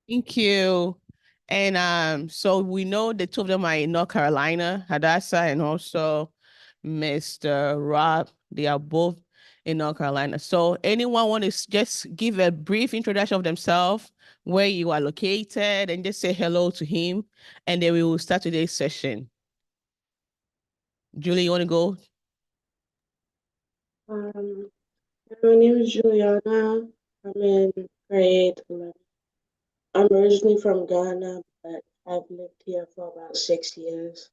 Thank you. And so we know the two of them are in North Carolina, Hadassah and also Mr. Rob. They are both in North Carolina. So anyone want to just give a brief introduction of themselves, where you are located, and just say hello to him, and then we will start today's session. Julie, you want to go? My name is Juliana. I'm in grade 11. I'm originally from Ghana, but I've lived here for about 6 years.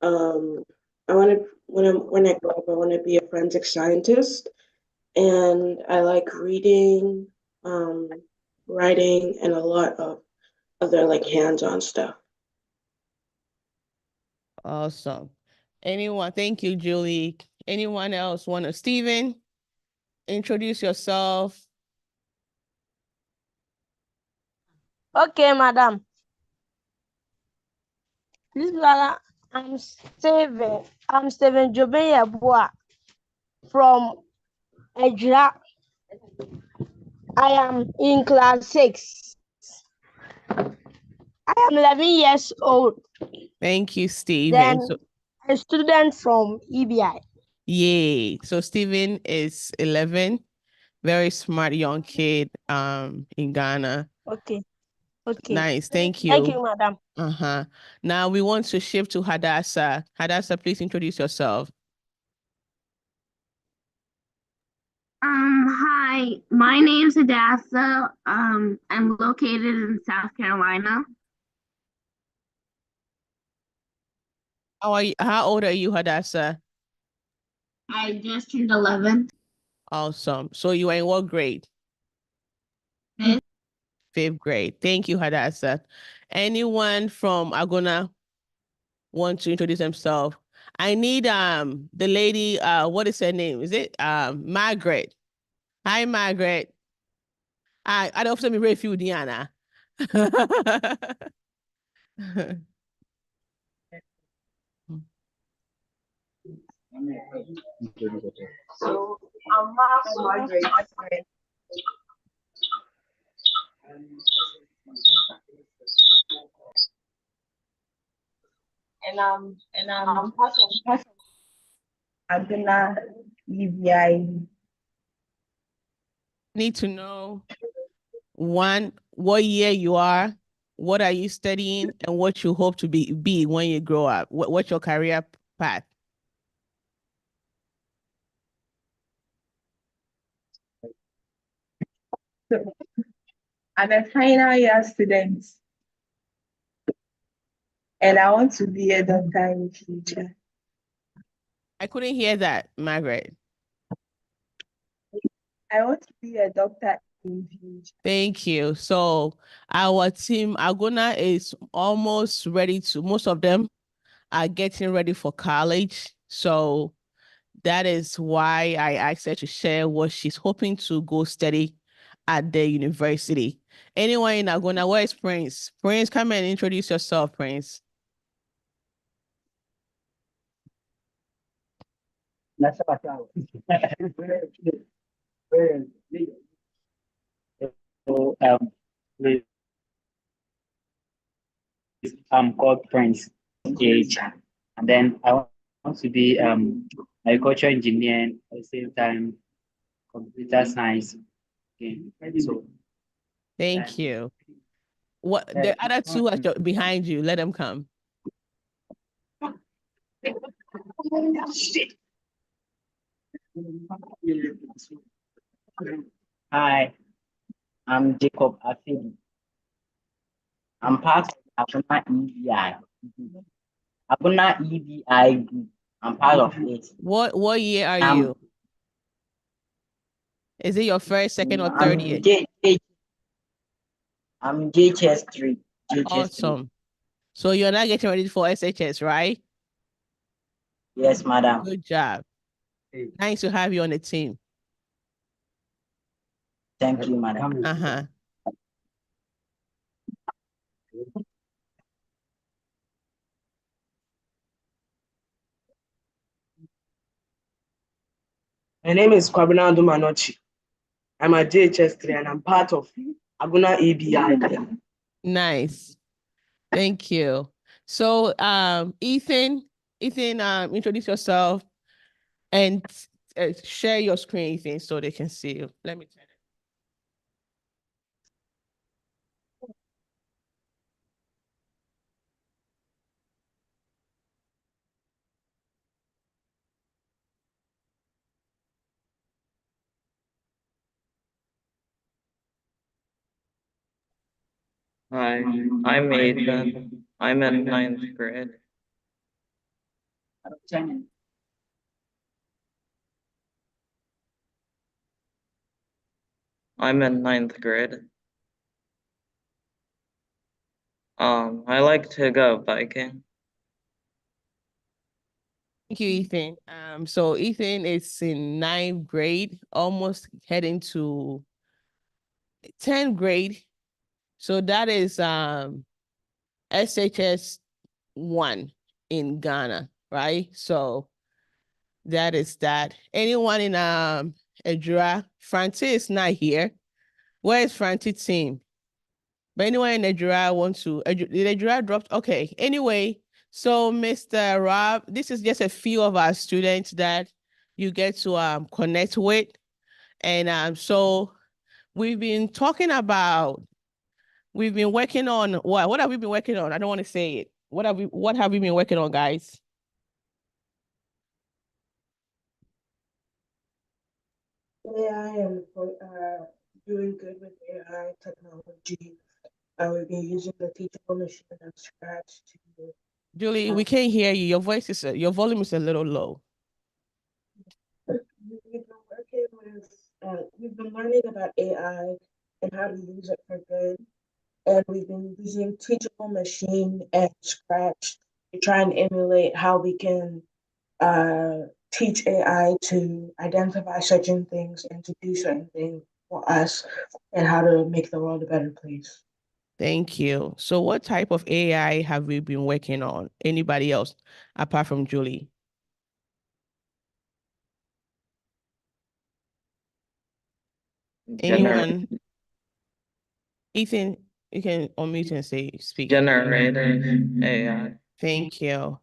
I want to when I grow up, I want to be a forensic scientist, and I like reading, um, writing, and a lot of other like hands-on stuff. Awesome. Anyone? Thank you, Julie. Anyone else want to? Steven, introduce yourself. Okay, madam. This is I'm Steven Jobeyabua from Ejra. I am in class 6. I am 11 years old. Thank you, Steven. Then a student from EBI. Yay. So Steven is 11, very smart young kid in Ghana. Okay. Okay. Nice. Thank you. Thank you, madam. Uh-huh. Now we want to shift to Hadassah. Hadassah, please introduce yourself. Hi, my name's Hadassah. I'm located in South Carolina. How old are you, Hadassah? I just turned 11. Awesome. So you are in what grade? Fifth. Fifth grade. Thank you, Hadassah. Anyone from Agona want to introduce themselves? I need the lady, what is her name? Is it Margaret? Hi, Margaret. I don't have to be few, Diana. So I'm Margaret. And I'm part of Agona EBI. Need to know one, what year you are, what are you studying, and what you hope to be when you grow up. What's your career path? So I'm a final year student, and I want to be a doctor in the future. I couldn't hear that, Margaret. I want to be a doctor in the future. Thank you. So our team, Agona, is almost ready to, most of them are getting ready for college. So that is why I asked her to share what she's hoping to go study at the university. Anyone in Agona, where is Prince? Prince, come and introduce yourself, Prince. So I'm called Prince Age, and then I want to be agriculture engineer at the same time computer science. Okay. So thank you. What the other two are behind you? Let them come. Hi, I'm Jacob Afedi. I'm part of Agona EBI. Agona EBI group. I'm part of it. What year are you? Is it your first, second, or third year? I'm JHS3. Awesome. So you're not getting ready for SHS, right? Yes, madam. Good job. Nice to have you on the team. Thank you, madam. Uh-huh. My name is Kwabena Dumanochi. I'm at JHS3 and I'm part of Agona EBI. Nice. Thank you. So, Ethan, introduce yourself and share your screen, Ethan, so they can see you. Let me turn it. Hi, I'm Ethan. I'm in ninth grade. I'm in ninth grade. I like to go biking. Thank you, Ethan. So Ethan is in 9th grade, almost heading to 10th grade. So that is SHS 1 in Ghana, right? So that is that. Anyone in Ejura? Francie is not here. Where is Francie team? But anyone in Ejura want to? Did Ejura dropped? Okay. Anyway, so Mr. Rob, this is just a few of our students that you get to connect with, and so we've been talking about. We've been working on what? What have we been working on? I don't want to say it. What have we been working on, guys? AI and doing good with AI technology. We've been using the teachable machine and Scratch to. Julie, we can't hear you. Your volume is a little low. We've been learning about AI and how to use it for good. And we've been using teachable machine and Scratch to try and emulate how we can teach AI to identify certain things and to do certain things for us and how to make the world a better place. Thank you. So what type of AI have we been working on? Anybody else apart from Julie? Anyone? Ethan, you can unmute and speak. Generative AI. Thank you.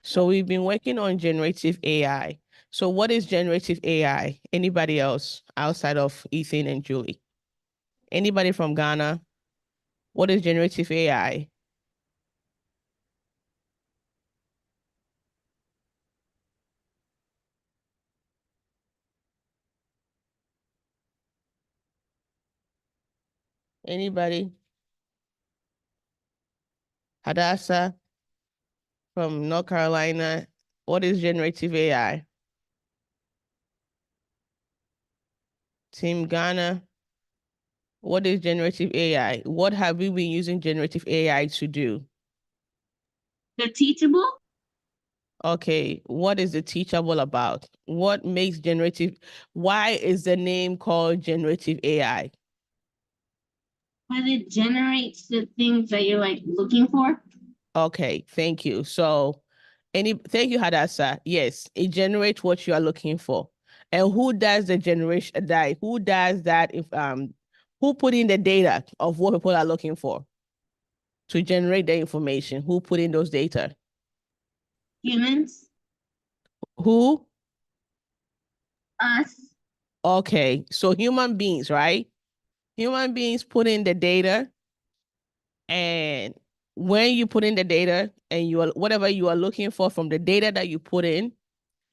So we've been working on generative AI. So what is generative AI? Anybody else outside of Ethan and Julie? Anybody from Ghana? What is generative AI? Anybody? Hadassah from North Carolina. What is generative AI? Team Ghana. What is generative AI? What have we been using generative AI to do? The teachable? Okay, what is the teachable about? What makes why is the name called generative AI? But it generates the things that you're like looking for. Okay, thank you. So thank you, Hadassah. Yes, it generates what you are looking for. And who does the generation that? Who does that who put in the data of what people are looking for to generate the information? Who put in those data? Humans. Who? Us. Okay, so human beings, right? Human beings put in the data, and when you put in the data and whatever you are looking for from the data that you put in,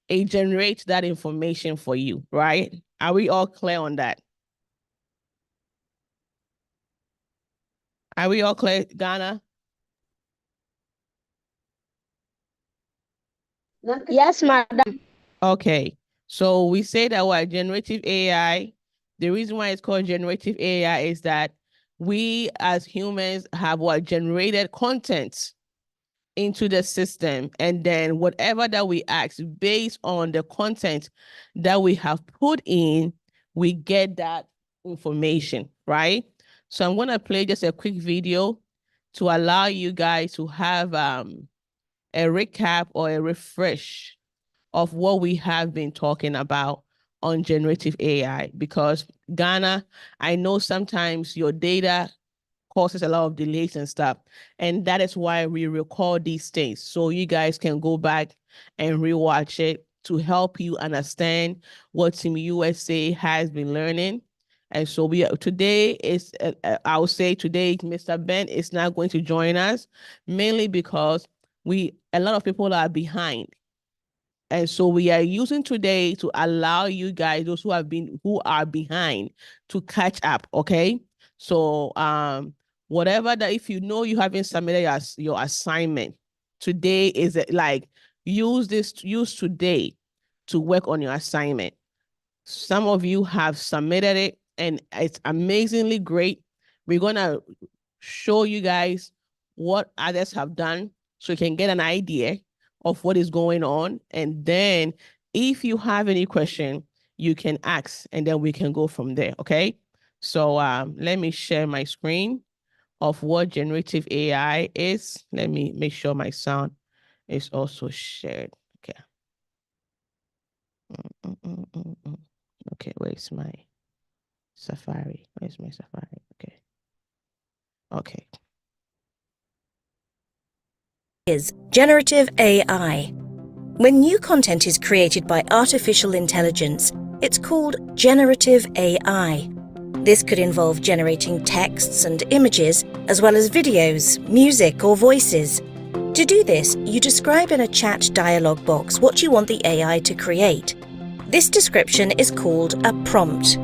it generates that information for you, right? Are we all clear on that? Are we all clear, Ghana? Yes, madam. Okay, so we say that what generative AI, the reason why it's called generative AI is that we as humans have generated content into the system, and then whatever that we ask based on the content that we have put in, we get that information, right? So I'm going to play just a quick video to allow you guys to have a recap or a refresh of what we have been talking about on generative AI, because Ghana, I know sometimes your data causes a lot of delays and stuff. And that is why we record these things. So you guys can go back and rewatch it to help you understand what Team USA has been learning. And so today is, I would say today, Mr. Ben is not going to join us, mainly because a lot of people are behind. And so we are using today to allow you guys, those who are behind, to catch up. Okay. So whatever that, if you know you haven't submitted your assignment, today is like use today to work on your assignment. Some of you have submitted it and it's amazingly great. We're gonna show you guys what others have done so you can get an idea of what is going on. And then if you have any question, you can ask and then we can go from there, okay? So let me share my screen of what generative AI is. Let me make sure my sound is also shared, okay. Okay, where's my Safari? Where's my Safari? Okay. Okay. Is generative AI. When new content is created by artificial intelligence, it's called generative AI. This could involve generating texts and images, as well as videos, music, or voices. To do this, you describe in a chat dialog box what you want the AI to create. This description is called a prompt.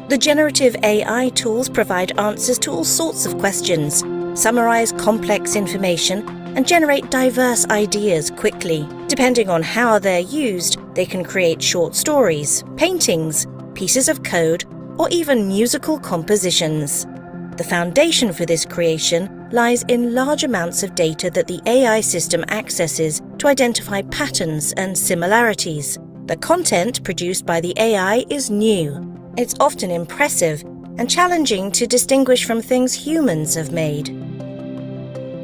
The generative AI tools provide answers to all sorts of questions, summarize complex information, and generate diverse ideas quickly. Depending on how they're used, they can create short stories, paintings, pieces of code, or even musical compositions. The foundation for this creation lies in large amounts of data that the AI system accesses to identify patterns and similarities. The content produced by the AI is new. It's often impressive and challenging to distinguish from things humans have made.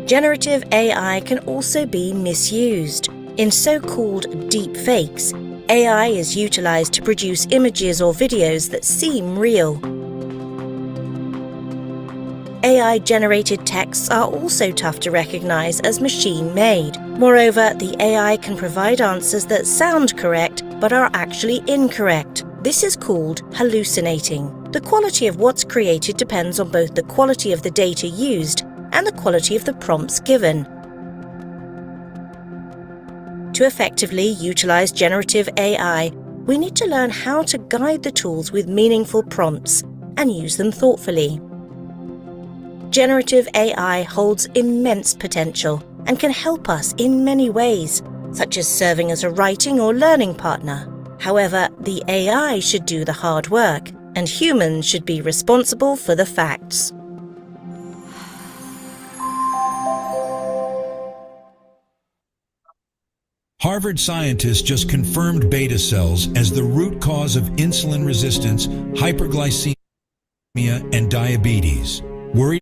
Generative AI can also be misused. In so-called deepfakes, AI is utilized to produce images or videos that seem real. AI-generated texts are also tough to recognize as machine-made. Moreover, the AI can provide answers that sound correct but are actually incorrect. This is called hallucinating. The quality of what's created depends on both the quality of the data used and the quality of the prompts given. To effectively utilize generative AI, we need to learn how to guide the tools with meaningful prompts and use them thoughtfully. Generative AI holds immense potential and can help us in many ways, such as serving as a writing or learning partner. However, the AI should do the hard work, and humans should be responsible for the facts. Harvard scientists just confirmed beta cells as the root cause of insulin resistance, hyperglycemia, and diabetes. Worried?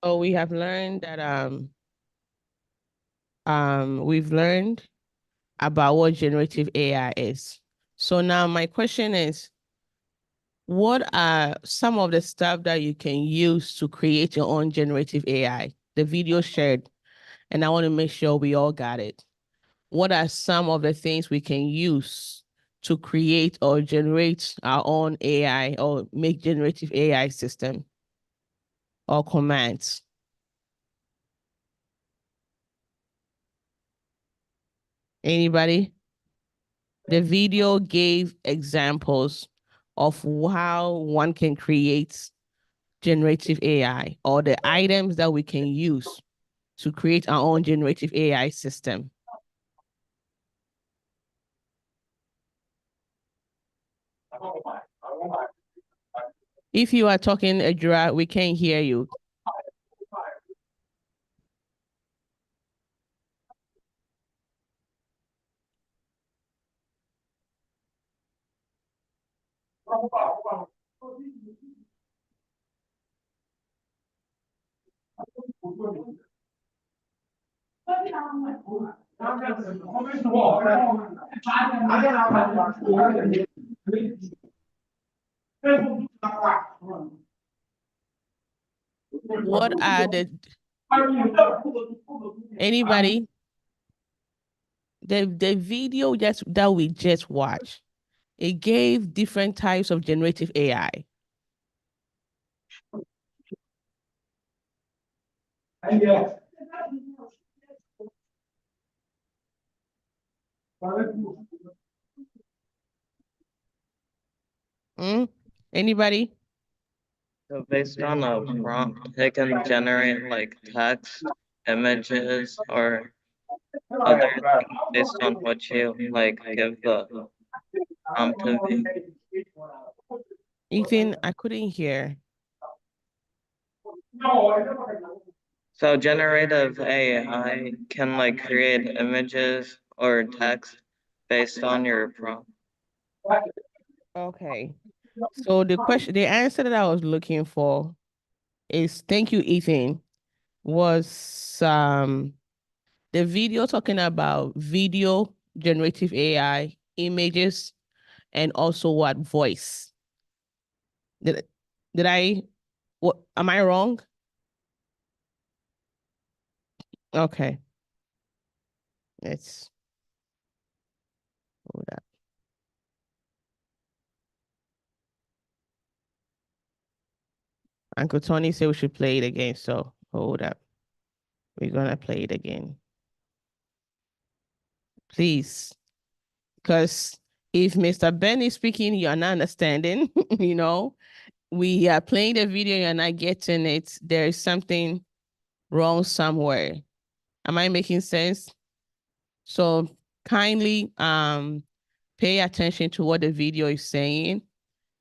So we have learned that we've learned about what generative AI is. So now my question is, what are some of the stuff that you can use to create your own generative AI? The video shared, and I want to make sure we all got it. What are some of the things we can use to create or generate our own AI or make generative AI system or commands? Anybody? The video gave examples of how one can create generative AI or the items that we can use to create our own generative AI system. If you are talking, Adra, we can't hear you. What are the anybody? The video that we just watched, it gave different types of generative AI. Anybody? So based on a prompt, it can generate like text, images, or other things based on what you like give the prompt to be. Ethan, I couldn't hear. So generative AI can like create images or text based on your prompt. Okay. So the answer that I was looking for is, thank you, Ethan, was the video talking about video, generative AI, images, and also what voice. Did I, what, am I wrong? Okay. Let's hold up. Uncle Tony said we should play it again, so hold up. We're gonna play it again. Please. Because if Mr. Ben is speaking, you're not understanding, you know, we are playing the video, you're not getting it. There is something wrong somewhere. Am I making sense? So kindly pay attention to what the video is saying,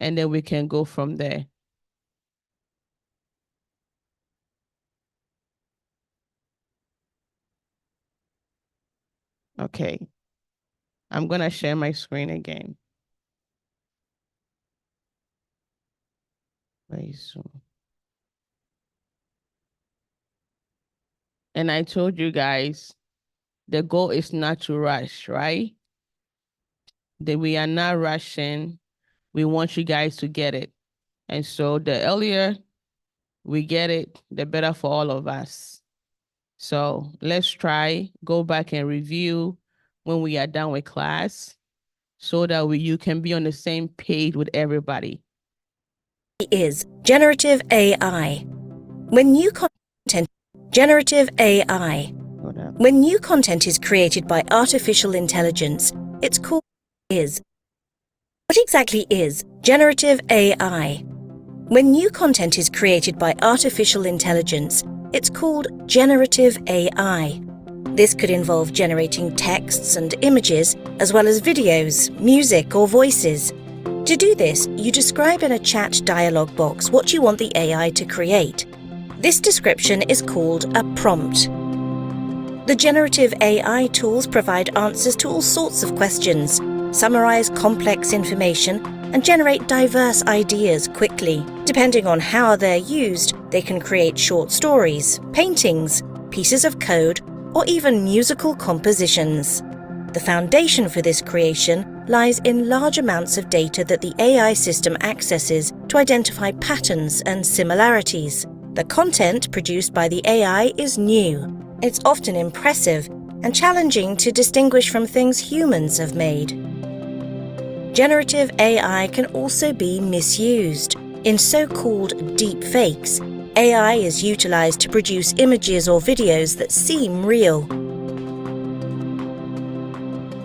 and then we can go from there. Okay. I'm gonna share my screen again. Very soon. And I told you guys, the goal is not to rush, right? That we are not rushing. We want you guys to get it. And so the earlier we get it, the better for all of us. So let's try, go back and review when we are done with class so that you can be on the same page with everybody. Is generative AI. When new content, generative AI. When new content is created by artificial intelligence, it's called is. What exactly is generative AI? When new content is created by artificial intelligence, it's called generative AI. This could involve generating texts and images, as well as videos, music, or voices. To do this, you describe in a chat dialog box what you want the AI to create. This description is called a prompt. The generative AI tools provide answers to all sorts of questions, summarize complex information, and generate diverse ideas quickly. Depending on how they're used, they can create short stories, paintings, pieces of code, or even musical compositions. The foundation for this creation lies in large amounts of data that the AI system accesses to identify patterns and similarities. The content produced by the AI is new. It's often impressive and challenging to distinguish from things humans have made. Generative AI can also be misused. In so-called deep fakes, AI is utilized to produce images or videos that seem real.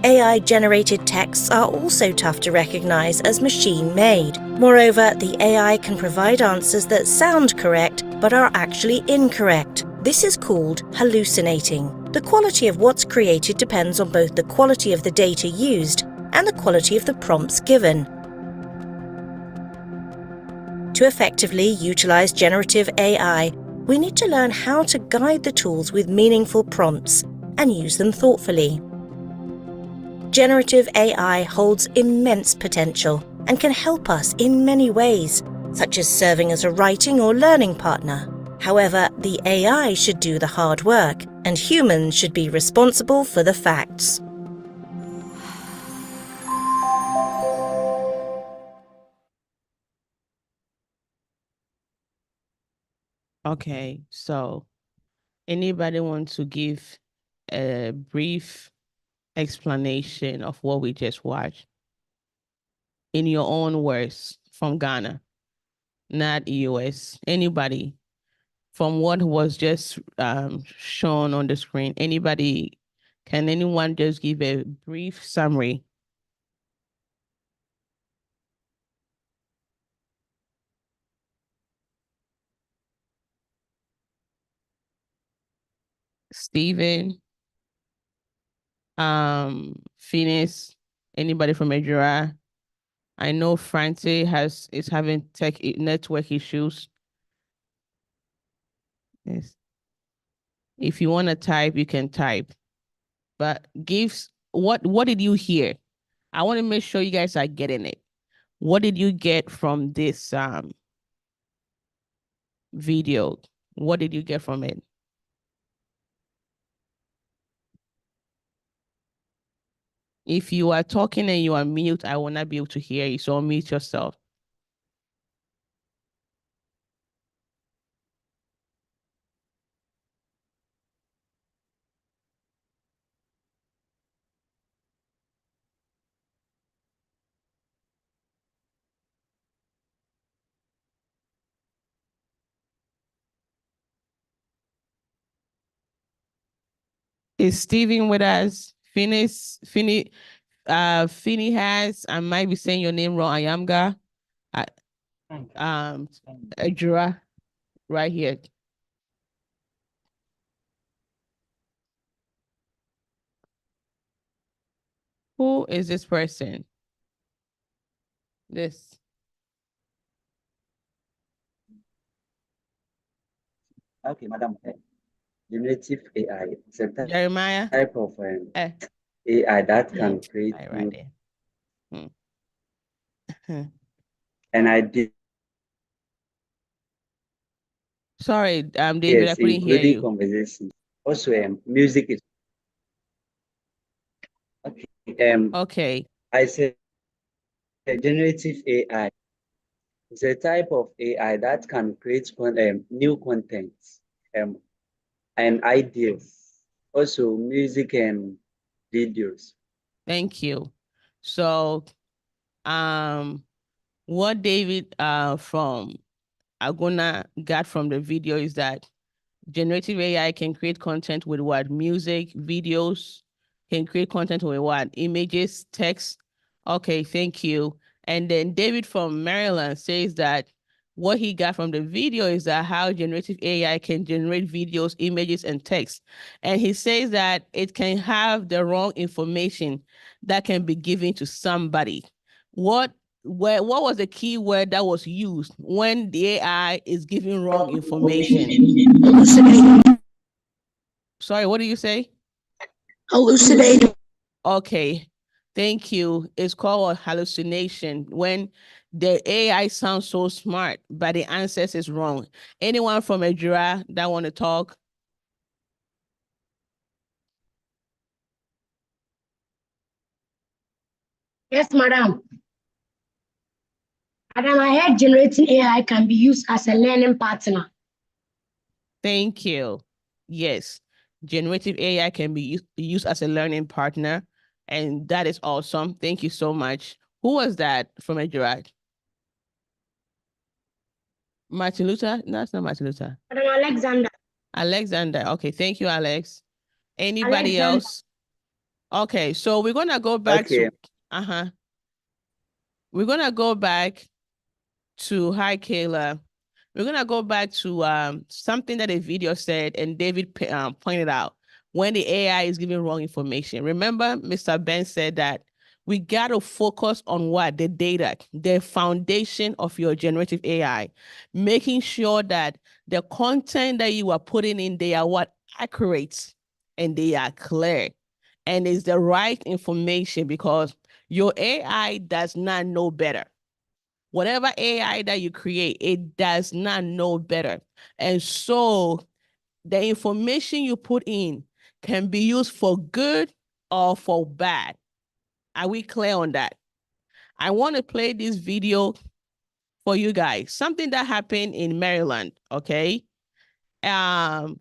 AI-generated texts are also tough to recognize as machine-made. Moreover, the AI can provide answers that sound correct but are actually incorrect. This is called hallucinating. The quality of what's created depends on both the quality of the data used and the quality of the prompts given. To effectively utilize generative AI, we need to learn how to guide the tools with meaningful prompts and use them thoughtfully. Generative AI holds immense potential and can help us in many ways, such as serving as a writing or learning partner. However, the AI should do the hard work, and humans should be responsible for the facts. Okay, so anybody want to give a brief explanation of what we just watched in your own words from Ghana, not US? Anybody from what was just shown on the screen? Anybody? Can anyone just give a brief summary? Stephen, Phoenix, anybody from Edura? I know Francie is having network issues. Yes. If you want to type, you can type. But what did you hear? I want to make sure you guys are getting it. What did you get from this video? What did you get from it? If you are talking and you are mute, I will not be able to hear you, so unmute yourself. Is Steven with us? Finny has, I might be saying your name wrong, Ayamga. Edura, right here. Who is this person? This. Okay, Madam. Generative AI is a Jeremiah? type of AI that can create right there. an idea. Sorry, David, Yes, I couldn't hear you. Conversation. Also, music is okay. Okay. I said generative AI is a type of AI that can create new content and ideas. Also, music and videos. Thank you. So, what David from Agona got from the video is that generative AI can create content with what? Music, videos, can create content with what? Images, text. Okay, thank you. And then David from Maryland says that what he got from the video is that how generative AI can generate videos, images, and text. And he says that it can have the wrong information that can be given to somebody. What was the key word that was used when the AI is giving wrong information? Sorry, what do you say? Hallucinating. Okay, thank you. It's called a hallucination when the AI sounds so smart, but the answers is wrong. Anyone from Edura that want to talk? Yes, madam. Madam, I heard generating AI can be used as a learning partner. Thank you. Yes, generative AI can be used as a learning partner, and that is awesome. Thank you so much. Who was that from Edura? Martin Luther? No, that's not Martin Luther. Madam Alexander. Alexander. Okay, thank you, Alex. Anybody else? Okay, so we're gonna go back to we're gonna go back to hi Kayla. We're gonna go back to something that a video said and David pointed out when the AI is giving wrong information. Remember, Mr. Ben said that we got to focus on what? The data, the foundation of your generative AI, making sure that the content that you are putting in, they are what? Accurate and they are clear and it's the right information because your AI does not know better. Whatever AI that you create, it does not know better. And so the information you put in can be used for good or for bad. Are we clear on that? I want to play this video for you guys. Something that happened in Maryland, okay?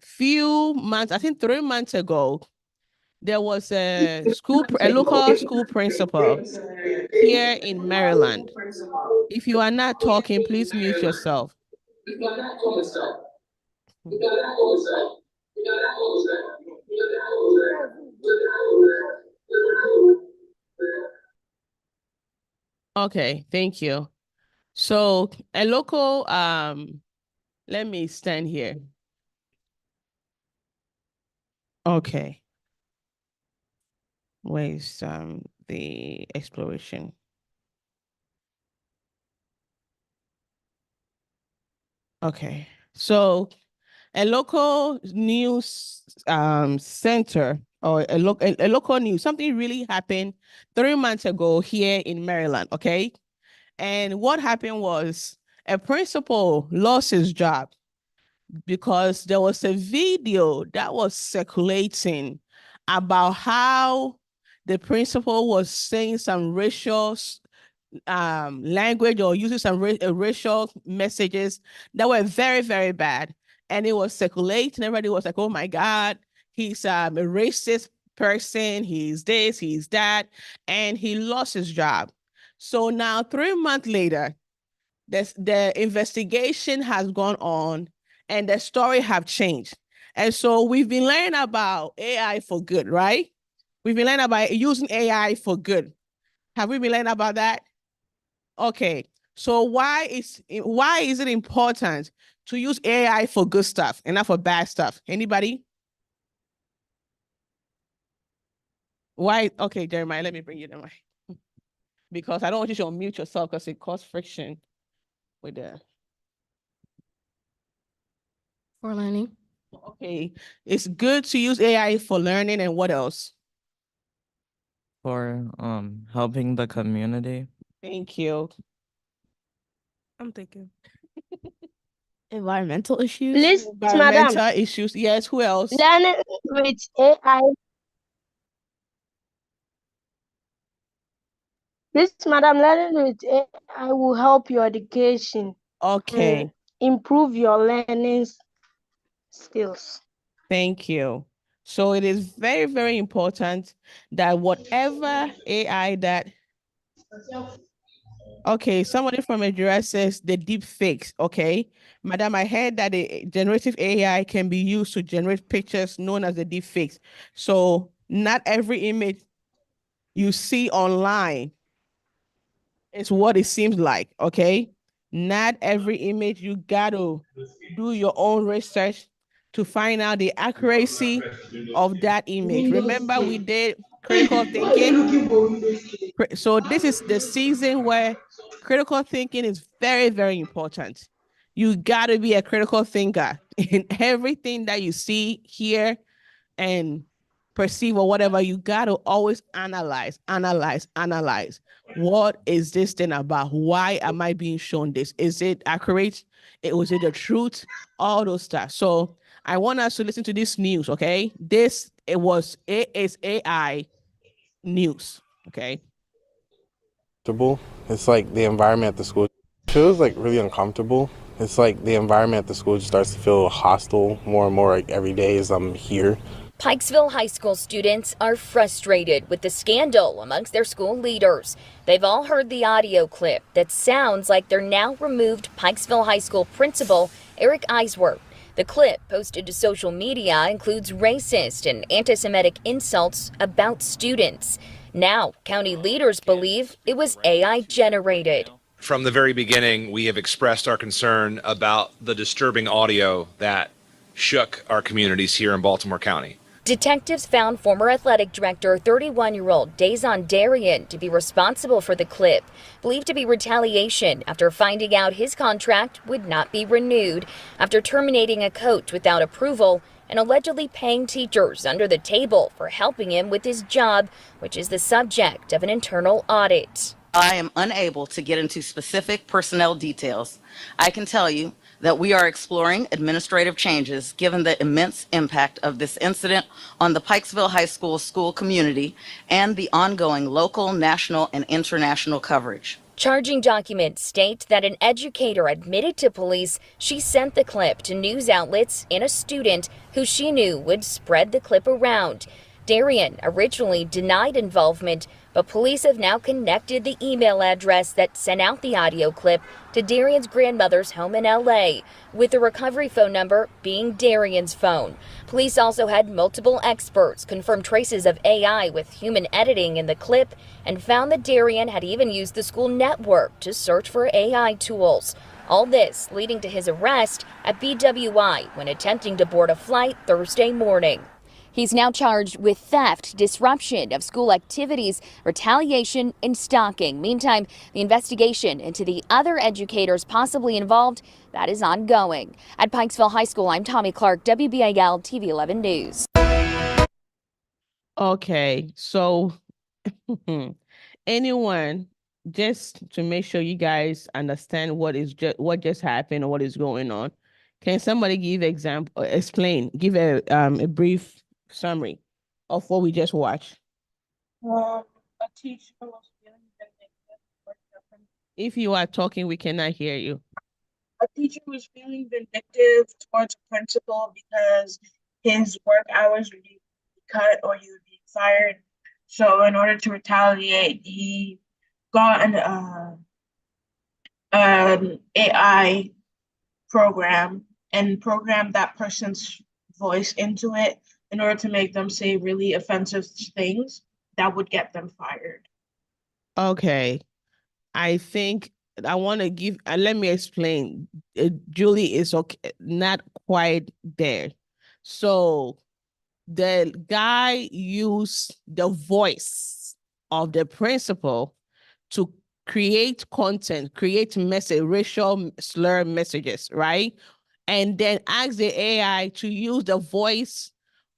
Few months, I think 3 months ago, there was a local school principal here in Maryland. If you are not talking, please mute yourself. Okay, thank you. So a local, let me stand here. Okay. Where's the exploration? Okay, so a local news center or a local news, something really happened 3 months ago here in Maryland, okay? And what happened was a principal lost his job because there was a video that was circulating about how the principal was saying some racial language or using some racial messages that were very, very bad. And it was circulating. Everybody was like, oh my God, he's a racist person. He's this, he's that. And he lost his job. So now 3 months later, the investigation has gone on and the story have changed. And so we've been learning about AI for good, right? We've been learning about using AI for good. Have we been learning about that? Okay, so why is it important to use AI for good stuff and not for bad stuff? Anybody? Why? Okay, Jeremiah, let me bring you the mic. Because I don't want you to unmute yourself because it causes friction with the... For learning. Okay, it's good to use AI for learning, and what else? For helping the community. Thank you. I'm thinking. Environmental issues. Please, Environmental madam, issues. Yes, who else? learning with AI. Please, madam, learning with AI will help your education. Okay, Improve your learning skills. thank you. So it is very, very important that whatever AI that... Okay, somebody from Nigeria says the deep fakes. Okay, madam, I heard that the generative AI can be used to generate pictures known as the deep fakes. So not every image you see online is what it seems like. Okay, not every image. You gotta do your own research to find out the accuracy of that image. Remember, we did critical thinking. So this is the season where critical thinking is very, very important. You got to be a critical thinker in everything that you see, hear, and perceive or whatever. You got to always analyze. What is this thing about? Why am I being shown this? Is it accurate? Was it the truth? All those stuff. So I want us to listen to this news, okay? It is AI news, okay? It's like the environment at the school feels like really uncomfortable. It's like the environment at the school just starts to feel hostile more and more like every day as I'm here. Pikesville High School students are frustrated with the scandal amongst their school leaders. They've all heard the audio clip that sounds like their now removed Pikesville High School principal, Eric Eisworth. The clip posted to social media includes racist and anti-Semitic insults about students. Now, county leaders believe it was AI generated. From the very beginning, we have expressed our concern about the disturbing audio that shook our communities here in Baltimore County. Detectives found former athletic director 31-year-old Dazon Darien to be responsible for the clip, believed to be retaliation after finding out his contract would not be renewed after terminating a coach without approval and allegedly paying teachers under the table for helping him with his job, which is the subject of an internal audit. I am unable to get into specific personnel details, I can tell you that we are exploring administrative changes given the immense impact of this incident on the Pikesville High School school community and the ongoing local, national, and international coverage. Charging documents state that an educator admitted to police she sent the clip to news outlets and a student who she knew would spread the clip around. Darian originally denied involvement, but police have now connected the email address that sent out the audio clip to Darian's grandmother's home in LA, with the recovery phone number being Darian's phone. Police also had multiple experts confirm traces of AI with human editing in the clip and found that Darian had even used the school network to search for AI tools. All this leading to his arrest at BWI when attempting to board a flight Thursday morning. He's now charged with theft, disruption of school activities, retaliation, and stalking. Meantime, the investigation into the other educators possibly involved, that is ongoing. At Pikesville High School, I'm Tommy Clark, WBAL TV 11 News. Okay, so anyone, just to make sure you guys understand what just happened or what is going on, can somebody give give a brief summary of what we just watched? A teacher was feeling vindictive towards the principal. If you are talking, we cannot hear you. A teacher was feeling vindictive towards a principal because his work hours would be cut or he would be fired. So in order to retaliate, he got an AI program and programmed that person's voice into it in order to make them say really offensive things that would get them fired. Okay, I think I want to give, let me explain. Julie is not quite there. So the guy used the voice of the principal to create content, create racial slur messages, right? And then ask the AI to use the voice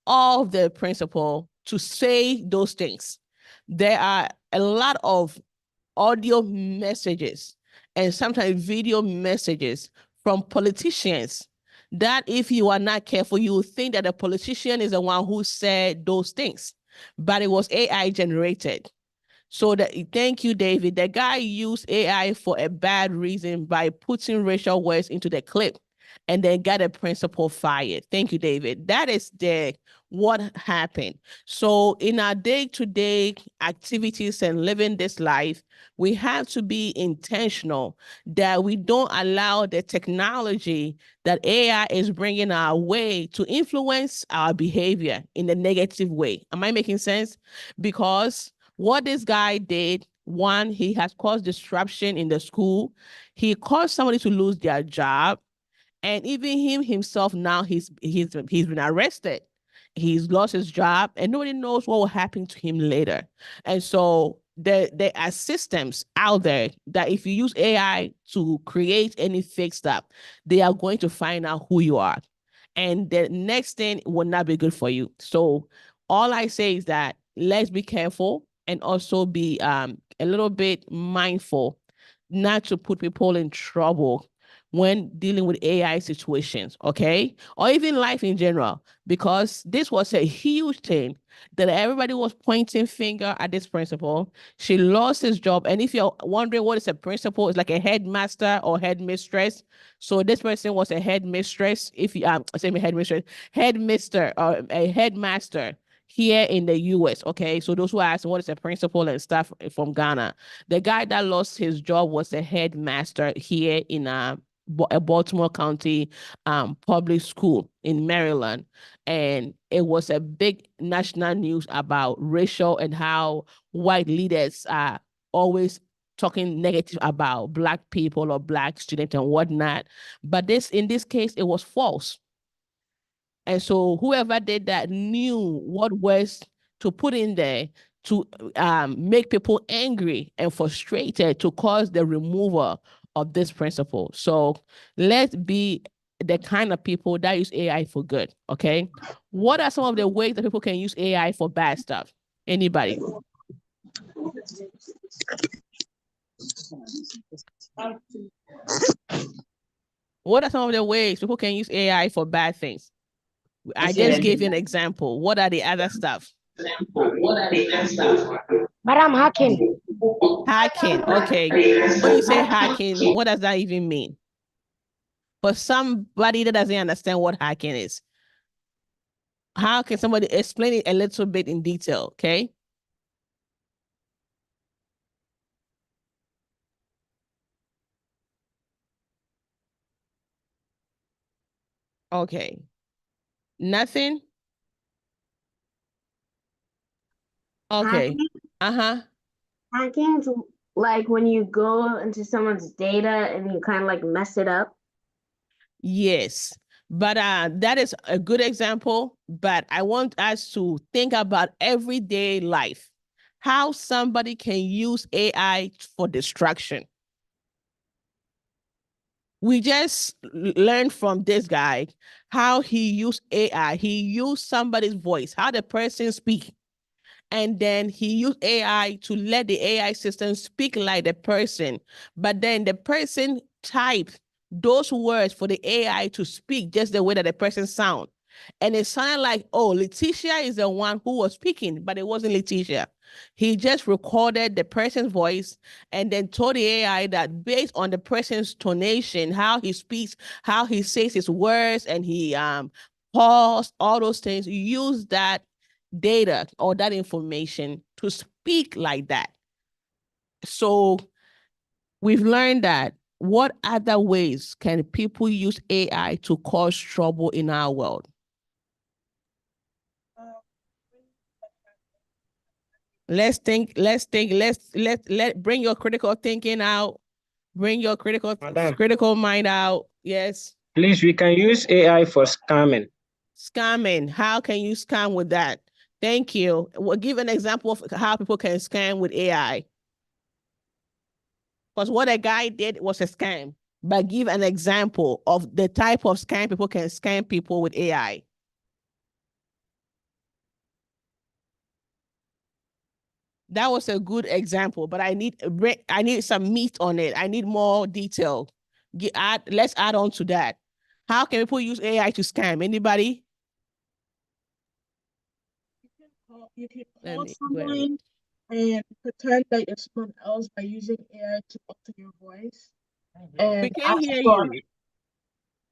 of the principal to say those things. There are a lot of audio messages and sometimes video messages from politicians that if you are not careful, you will think that the politician is the one who said those things, but it was AI generated. So thank you, David. The guy used AI for a bad reason by putting racial words into the clip and then got a principal fired. Thank you, David. That is what happened. So in our day-to-day activities and living this life, we have to be intentional that we don't allow the technology that AI is bringing our way to influence our behavior in a negative way. Am I making sense? Because what this guy did, one, he has caused disruption in the school. He caused somebody to lose their job. And even himself now, he's been arrested. He's lost his job and nobody knows what will happen to him later. And so there are systems out there that if you use AI to create any fake stuff, they are going to find out who you are. And the next thing will not be good for you. So all I say is that let's be careful and also be a little bit mindful not to put people in trouble when dealing with AI situations, okay? Or even life in general, because this was a huge thing that everybody was pointing finger at this principal. She lost his job. And if you're wondering what is a principal, it's like a headmaster or headmistress. So this person was a headmistress. If you headmister or a headmaster here in the US, okay? So those who are asking what is a principal and stuff from Ghana, the guy that lost his job was a headmaster here in a Baltimore County public school in Maryland. And it was a big national news about racial and how white leaders are always talking negative about Black people or Black students and whatnot. But in this case, it was false. And so whoever did that knew what words to put in there to make people angry and frustrated to cause the removal of this principle. So let's be the kind of people that use AI for good, okay? What are some of the ways that people can use AI for bad stuff? Anybody? What are some of the ways people can use AI for bad things? I just gave you an example. What are the other stuff? Madam hacking. Hacking. Okay. When you say hacking, what does that even mean? For somebody that doesn't understand what hacking is, how can somebody explain it a little bit in detail? Okay. Okay. Nothing? Okay. Hacking? Uh-huh. Hacking's like when you go into someone's data and you kind of like mess it up. Yes. But that is a good example. But I want us to think about everyday life, how somebody can use AI for destruction. We just learned from this guy how he used AI. He used somebody's voice, how the person speak. And then he used AI to let the AI system speak like the person. But then the person typed those words for the AI to speak just the way that the person sound. And it sounded like, oh, Letitia is the one who was speaking, but it wasn't Letitia. He just recorded the person's voice and then told the AI that based on the person's tonation, how he speaks, how he says his words, and he paused, all those things, use that data or that information to speak like that. So we've learned that what other ways can people use AI to cause trouble in our world? Let's bring your critical thinking out. Bring your critical mind out. Yes. Please, we can use AI for scamming. Scamming. How can you scam with that? Thank you. We'll give an example of how people can scam with AI. Because what a guy did was a scam, but give an example of the type of scam people can scam people with AI. That was a good example, but I need some meat on it. I need more detail. Let's add on to that. How can people use AI to scam? Anybody? You can call someone and pretend that you're someone else by using AI to alter your voice. And we can't hear you.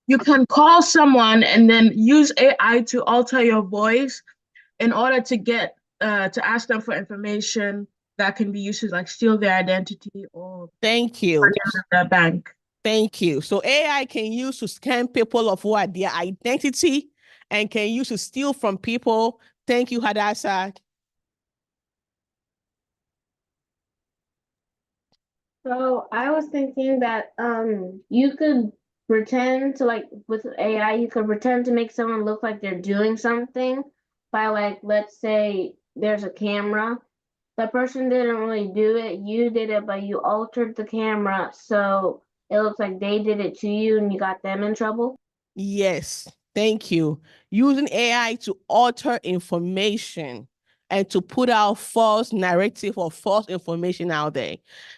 You can call someone and then use AI to alter your voice in order to get to ask them for information that can be used to like steal their identity or thank you their bank. Thank you. So AI can use to scam people of what? Their identity, and can use to steal from people. Thank you, Hadassah. So I was thinking that you could pretend to like with AI, you could pretend to make someone look like they're doing something by like, let's say there's a camera. The person didn't really do it, you did it, but you altered the camera so it looks like they did it to you and you got them in trouble. Yes, thank you. Using AI to alter information and to put out false narrative or false information out there.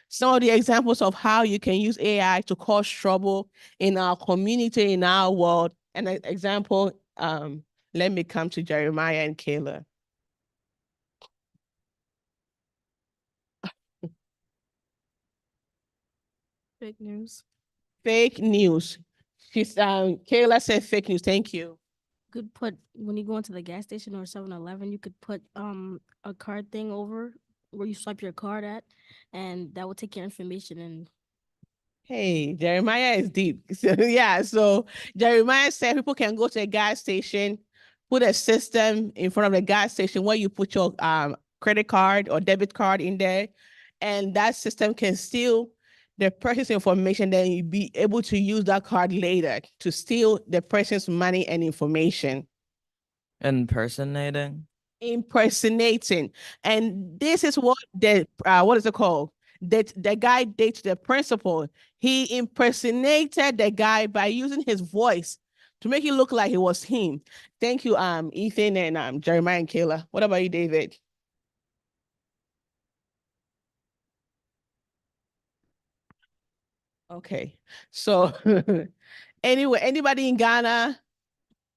Some of the examples of how you can use AI to cause trouble in our community, in our world. An example, let me come to Jeremiah and Kayla. Fake news. Fake news. Kayla said fake news. Thank you. Could put when you go into the gas station or 7-Eleven, you could put a card thing over where you swipe your card at, and that will take your information. And hey, Jeremiah is deep. So yeah, so Jeremiah said people can go to a gas station, put a system in front of the gas station where you put your credit card or debit card in there, and that system can steal the person's information. Then you'll be able to use that card later to steal the person's money and information. Impersonating. And this is what what is it called? That the guy did to the principal. He impersonated the guy by using his voice to make it look like it was him. Thank you, Ethan and Jeremiah and Kayla. What about you, David? Okay. So anyway, anybody in Ghana?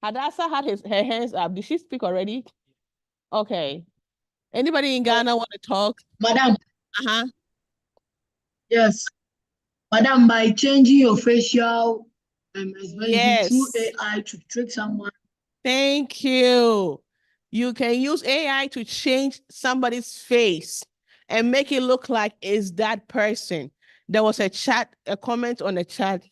Hadassah had her hands up. Did she speak already? Okay. Anybody in Ghana want to talk? Madam, Uh-huh. yes. Madam, by changing your facial expression through Yes. AI to trick someone. Thank you. You can use AI to change somebody's face and make it look like it's that person. There was a comment on the chat.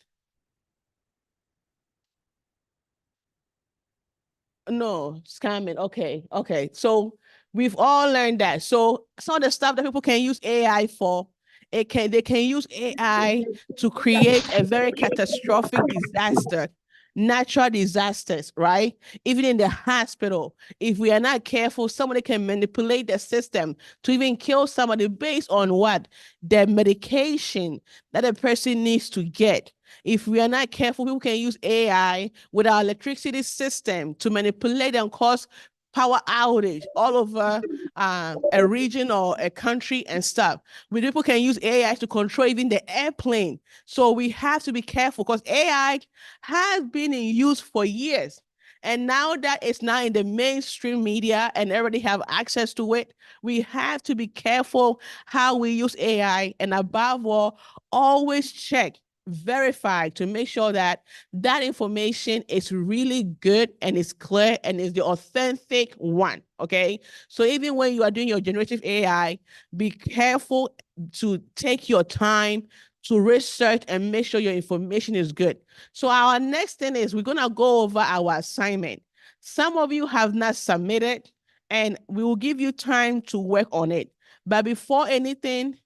No, scamming. Okay, okay. So we've all learned that. So some of the stuff that people can use AI for, they can use AI to create a very catastrophic disaster, natural disasters, right? Even in the hospital, if we are not careful, somebody can manipulate the system to even kill somebody based on what? The medication that a person needs to get. If we are not careful, people can use AI with our electricity system to manipulate and cause power outage all over a region or a country and stuff. People can use AI to control even the airplane. So we have to be careful because AI has been in use for years. And now that it's now in the mainstream media and everybody have access to it, we have to be careful how we use AI. And above all, always check, verify to make sure that that information is really good and is clear and is the authentic one. Okay. So even when you are doing your generative AI, be careful to take your time to research and make sure your information is good. So our next thing is we're going to go over our assignment. Some of you have not submitted and we will give you time to work on it. But before anything,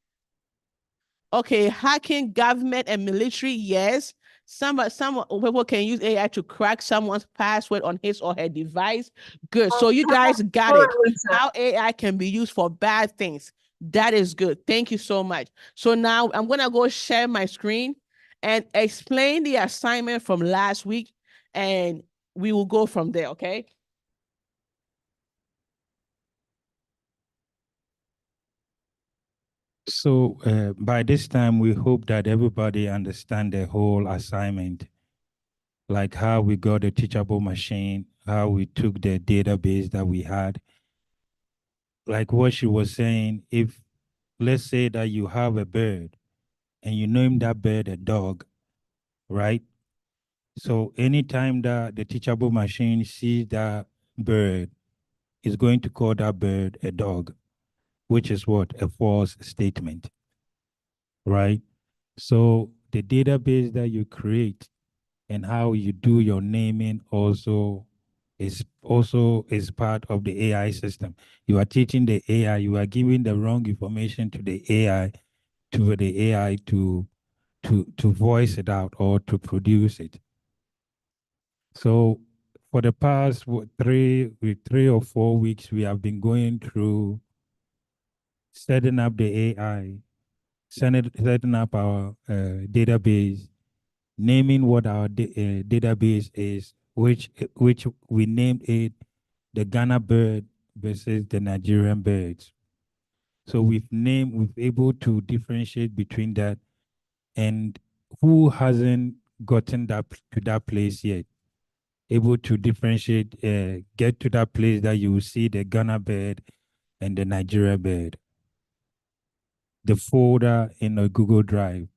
okay, hacking government and military, yes. Some people can use AI to crack someone's password on his or her device. Good. So you guys got it. How AI can be used for bad things. That is good. Thank you so much. So now I'm going to go share my screen and explain the assignment from last week, and we will go from there, okay? So by this time, we hope that everybody understand the whole assignment, like how we got a teachable machine, how we took the database that we had. Like what she was saying, if let's say that you have a bird and you name that bird a dog, right? So anytime that the teachable machine sees that bird, it's going to call that bird a dog, which is what? A false statement, right? So the database that you create and how you do your naming also is part of the AI system. You are teaching the AI, you are giving the wrong information to the AI to voice it out or to produce it. So for the past 3 or 4 weeks, we have been going through setting up the AI, setting up our database, naming what our database is, which we named it the Ghana bird versus the Nigerian birds. So we've able to differentiate between that, and who hasn't gotten to that place yet? Able to differentiate, get to that place that you will see the Ghana bird and the Nigeria bird. The folder in a Google Drive.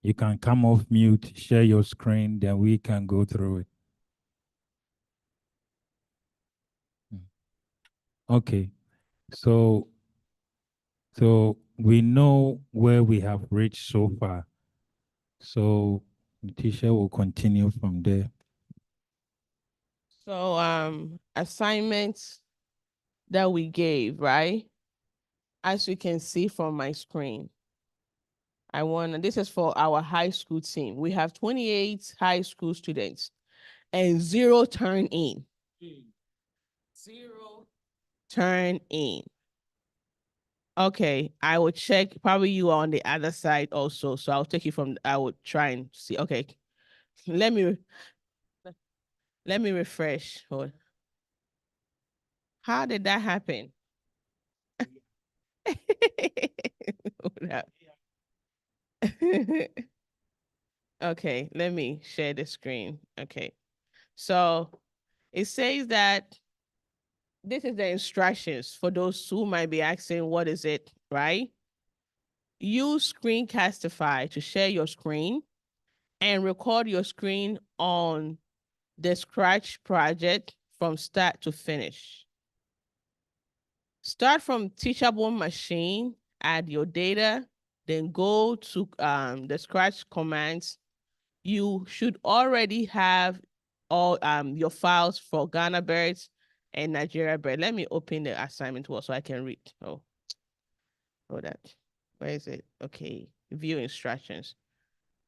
You can come off mute, share your screen, then we can go through it. Okay, so we know where we have reached so far. So the teacher will continue from there. So assignments that we gave, right? As you can see from my screen, this is for our high school team. We have 28 high school students and 0 turn in. 0 turn in. Okay, I will check. Probably you are on the other side also. So I'll take you I will try and see. Okay, let me refresh. How did that happen? Hold up. Okay, let me share the screen. Okay, so it says that this is the instructions for those who might be asking, what is it, right? Use Screencastify to share your screen and record your screen on the Scratch project from start to finish. Start from Teachable Machine, add your data, then go to the Scratch commands. You should already have all your files for Ghana birds and Nigeria bird. Let me open the assignment wall so I can read. Oh, that. Where is it? Okay, view instructions.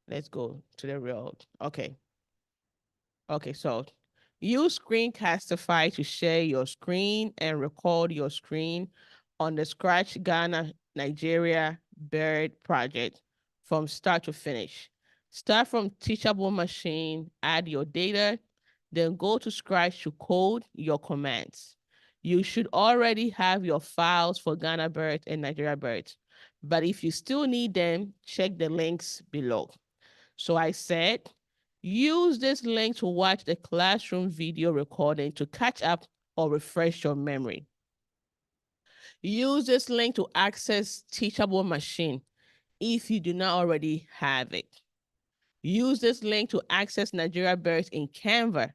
Let's go to the real. Okay. Okay, so use Screencastify to share your screen and record your screen on the Scratch Ghana Nigeria Bird project from start to finish. Start from Teachable Machine, add your data, then go to Scratch to code your commands. You should already have your files for Ghana Birds and Nigeria Birds, but if you still need them, check the links below. So I said, use this link to watch the classroom video recording to catch up or refresh your memory. Use this link to access Teachable Machine if you do not already have it. Use this link to access Nigeria Birds in Canva.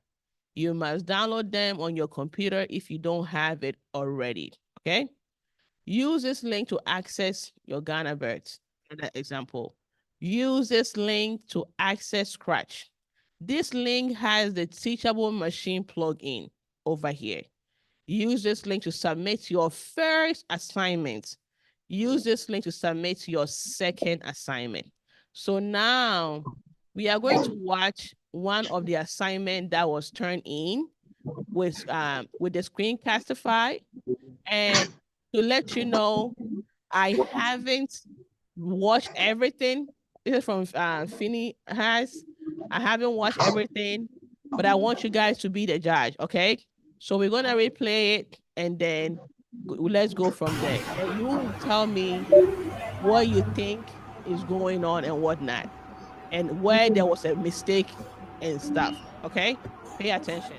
You must download them on your computer if you don't have it already, okay? Use this link to access your Ghana Birds. Another example. Use this link to access Scratch. This link has the Teachable Machine plugin over here. Use this link to submit your first assignment. Use this link to submit your second assignment. So now we are going to watch one of the assignment that was turned in with the Screencastify. And to let you know, I haven't watched everything. This is from Finny has. I haven't watched everything, but I want you guys to be the judge, okay? So we're gonna replay it and then let's go from there. And you will tell me what you think is going on and whatnot, and where there was a mistake and stuff, okay? Pay attention.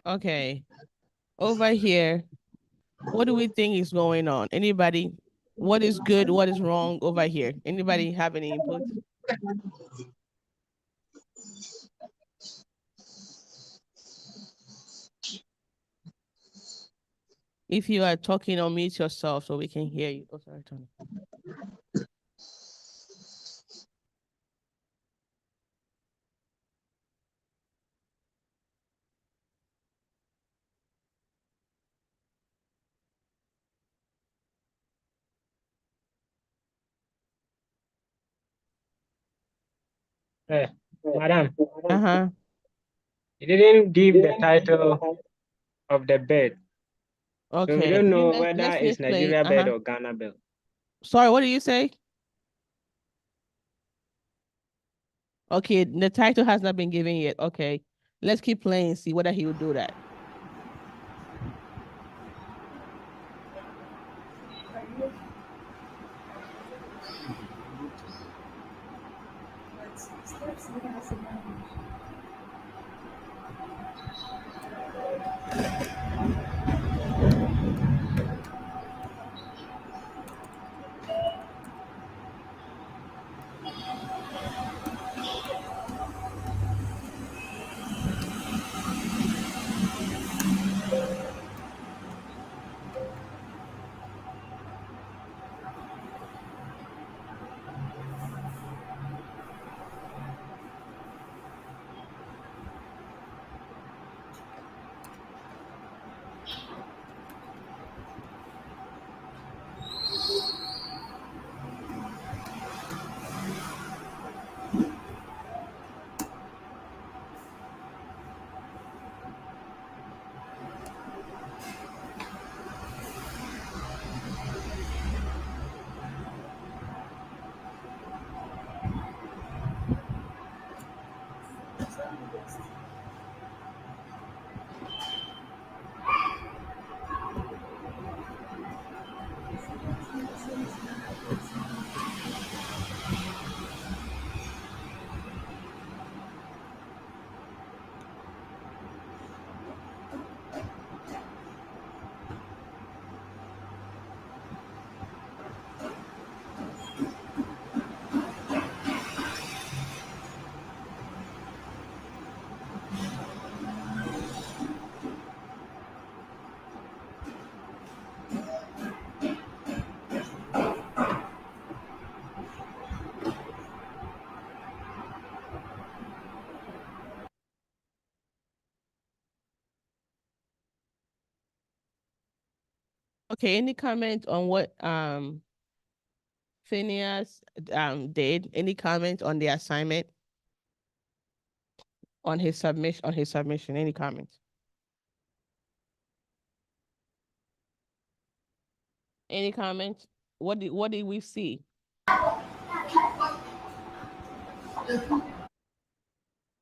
Okay, over here, what do we think is going on? Anybody What is good? What is wrong over here? Anybody have any input? If you are talking, unmute yourself so we can hear you. Oh, sorry, Tony. Madam, Uh-huh. you didn't give the title of the bed. So we Okay. don't know Let whether me it's explain. Nigeria bed or Ghana bed. Sorry, what do you say? Okay, the title has not been given yet. Okay. Let's keep playing, see whether he will do that. Okay, any comment on what Phineas did? Any comment on the assignment? On his submission, any comments? Any comments? What did we see?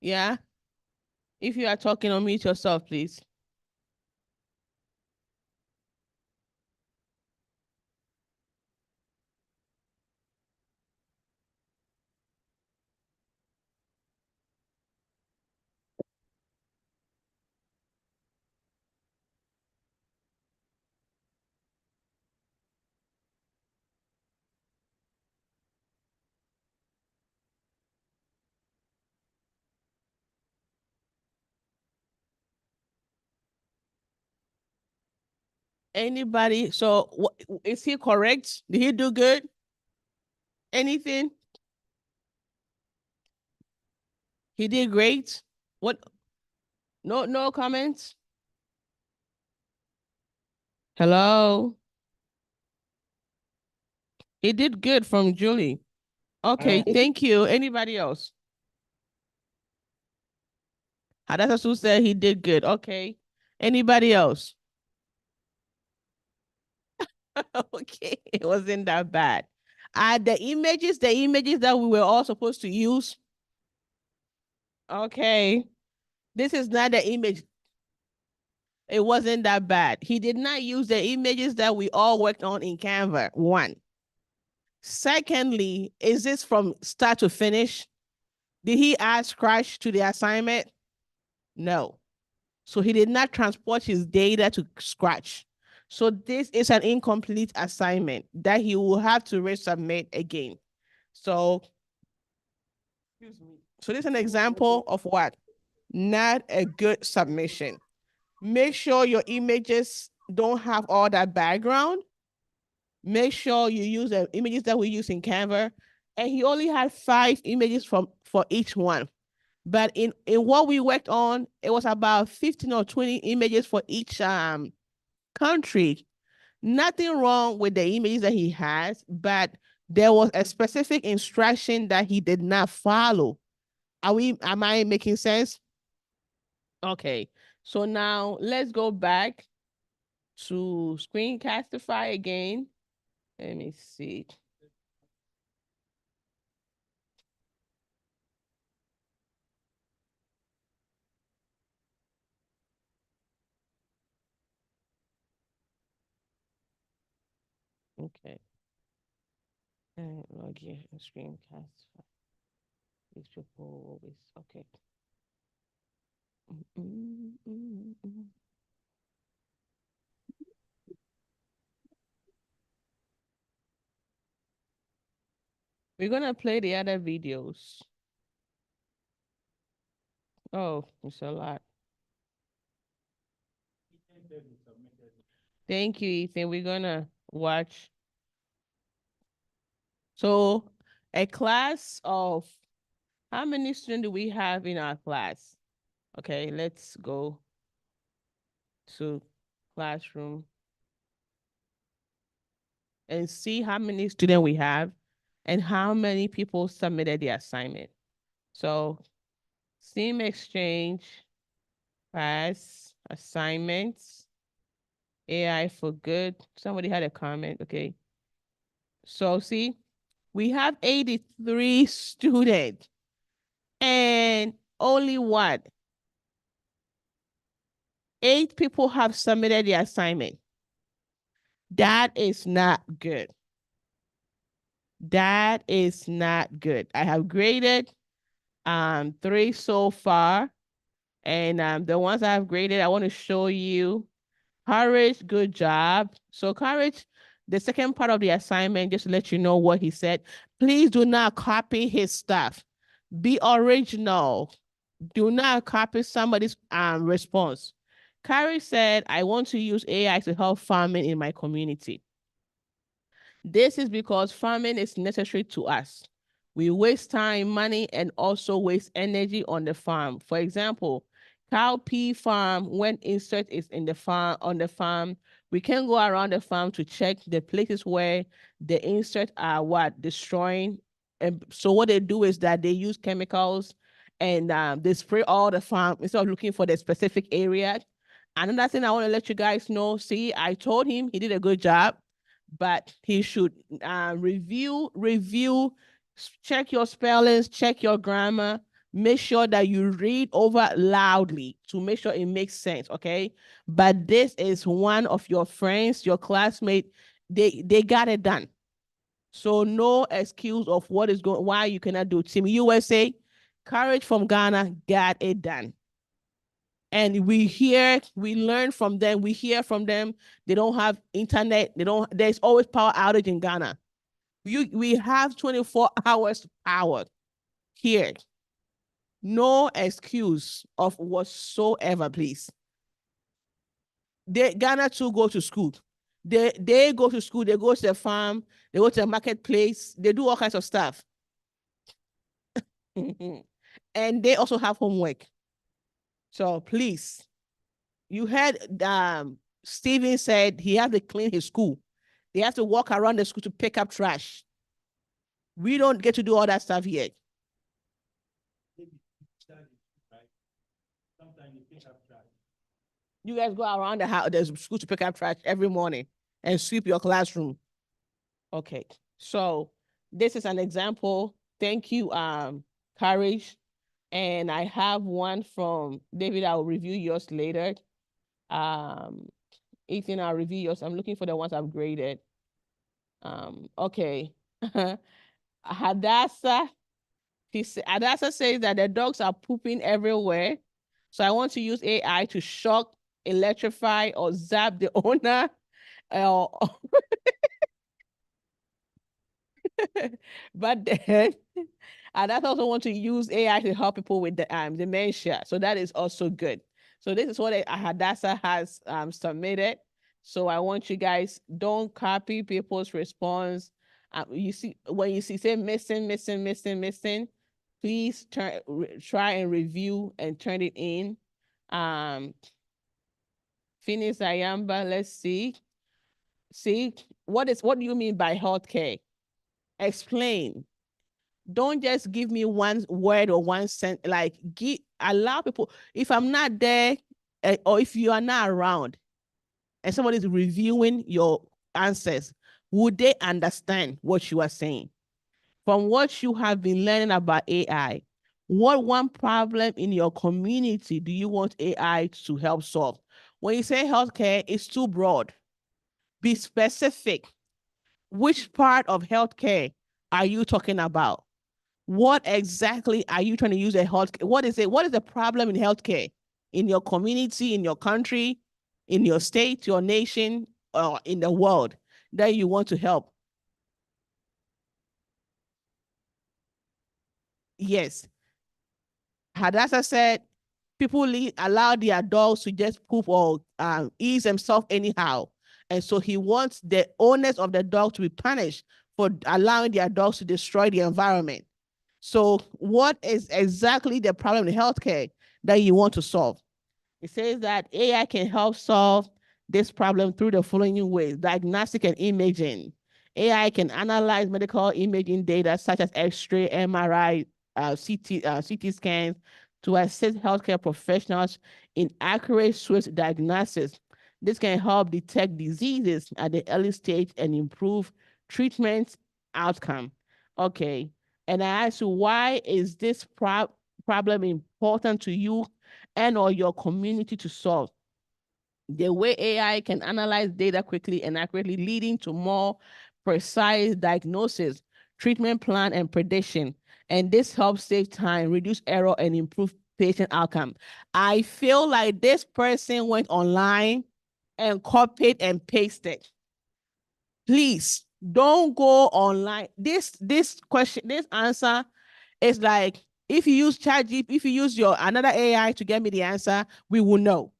Yeah? If you are talking, unmute yourself, please. Anybody? So is he correct? Did he do good? Anything? He did great. What? No comments? Hello? He did good from Julie. Okay, thank you. Anybody else? Hadassah said he did good. Okay. Anybody else? Okay, it wasn't that bad. The images that we were all supposed to use. Okay. This is not the image. It wasn't that bad. He did not use the images that we all worked on in Canva, one. Secondly, is this from start to finish? Did he add Scratch to the assignment? No. So he did not transport his data to Scratch. So this is an incomplete assignment that he will have to resubmit again. So, excuse me. So this is an example of what? Not a good submission. Make sure your images don't have all that background. Make sure you use the images that we use in Canva. And he only had 5 images for each one. But in what we worked on, it was about 15 or 20 images for each country. Nothing wrong with the images that he has, but there was a specific instruction that he did not follow. Am I making sense? Okay, so now let's go back to Screencastify again. Let me see. Okay. And log in and Screencastify. These people always, okay. We're gonna play the other videos. Oh, it's a lot. Thank you, Ethan. We're gonna watch. So a class of, how many students do we have in our class? Okay, let's go to classroom and see how many students we have and how many people submitted the assignment. So Sim Exchange, class, assignments, AI for good. Somebody had a comment, okay. So see, we have 83 students and only what? 8 people have submitted the assignment. That is not good. That is not good. I have graded 3 so far. And the ones I have graded, I want to show you. Courage, good job. So Courage, the second part of the assignment, just to let you know what he said, please do not copy his stuff. Be original. Do not copy somebody's response. Carrie said, I want to use AI to help farming in my community. This is because farming is necessary to us. We waste time, money, and also waste energy on the farm. For example, cowpea farm, when insect is in the farm, on the farm, we can go around the farm to check the places where the insects are destroying. And so what they do is that they use chemicals and they spray all the farm instead of looking for the specific area. Another thing I want to let you guys know, see, I told him he did a good job, but he should review, check your spellings, check your grammar, make sure that you read over loudly to make sure it makes sense, okay? But this is one of your friends, your classmate, they got it done. So no excuse of what is going, why you cannot do it. Team USA, Courage from Ghana got it done. And we learn from them, we hear from them. They don't have internet, there's always power outage in Ghana. We have 24 hours power here. No excuse of whatsoever, please. Ghana too go to school. They go to school, they go to the farm, they go to the marketplace, they do all kinds of stuff. And they also have homework. So please, you heard Steven said he has to clean his school. They have to walk around the school to pick up trash. We don't get to do all that stuff yet. You guys go around the house, the school to pick up trash every morning and sweep your classroom. Okay, so this is an example. Thank you, Courage. And I have one from David. I'll review yours later. Ethan, I'll review yours. I'm looking for the ones I've graded. Okay. Hadassah says that the dogs are pooping everywhere. So I want to use AI to shock, electrify, or zap the owner But then and I also want to use AI to help people with the dementia. So that is also good. So this is what Hadassah has submitted. So I want you guys, don't copy people's response. You see, when you see say missing, please try and review and turn it in. Phineas Ayamba, let's see. See, what do you mean by healthcare? Explain. Don't just give me one word or one sentence. Like, allow people. If I'm not there, or if you are not around, and somebody's reviewing your answers, would they understand what you are saying? From what you have been learning about AI, what one problem in your community do you want AI to help solve? When you say healthcare, it's too broad. Be specific. Which part of healthcare are you talking about? What exactly are you trying to use a healthcare? What is it? What is the problem in healthcare in your community, in your country, in your state, your nation, or in the world that you want to help? Yes. Hadassah said, people allow their dogs to just poop or ease themselves anyhow. And so he wants the owners of the dog to be punished for allowing their dogs to destroy the environment. So what is exactly the problem in healthcare that you want to solve? It says that AI can help solve this problem through the following ways: diagnostic and imaging. AI can analyze medical imaging data such as X-ray, MRI, CT scans to assist healthcare professionals in accurate, swift diagnosis. This can help detect diseases at the early stage and improve treatment outcome. Okay. And I ask you, why is this problem important to you and or your community to solve? The way AI can analyze data quickly and accurately, leading to more precise diagnosis, treatment plan, and prediction. And this helps save time, reduce error, and improve patient outcome. I feel like this person went online and copied and pasted. Please don't go online. This answer is like, if you use ChatGPT, if you use another AI to get me the answer, we will know.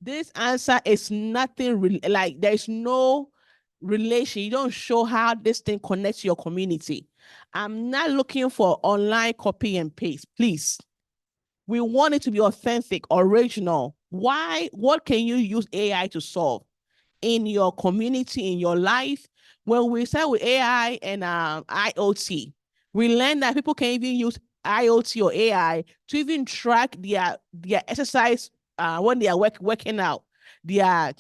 This answer is nothing like, there's no relation. You don't show how this thing connects to your community. I'm not looking for online copy and paste, please. We want it to be authentic, original. Why? What can you use AI to solve in your community, in your life? When we start with AI and IoT, we learned that people can even use IoT or AI to even track their exercise when they are working out, their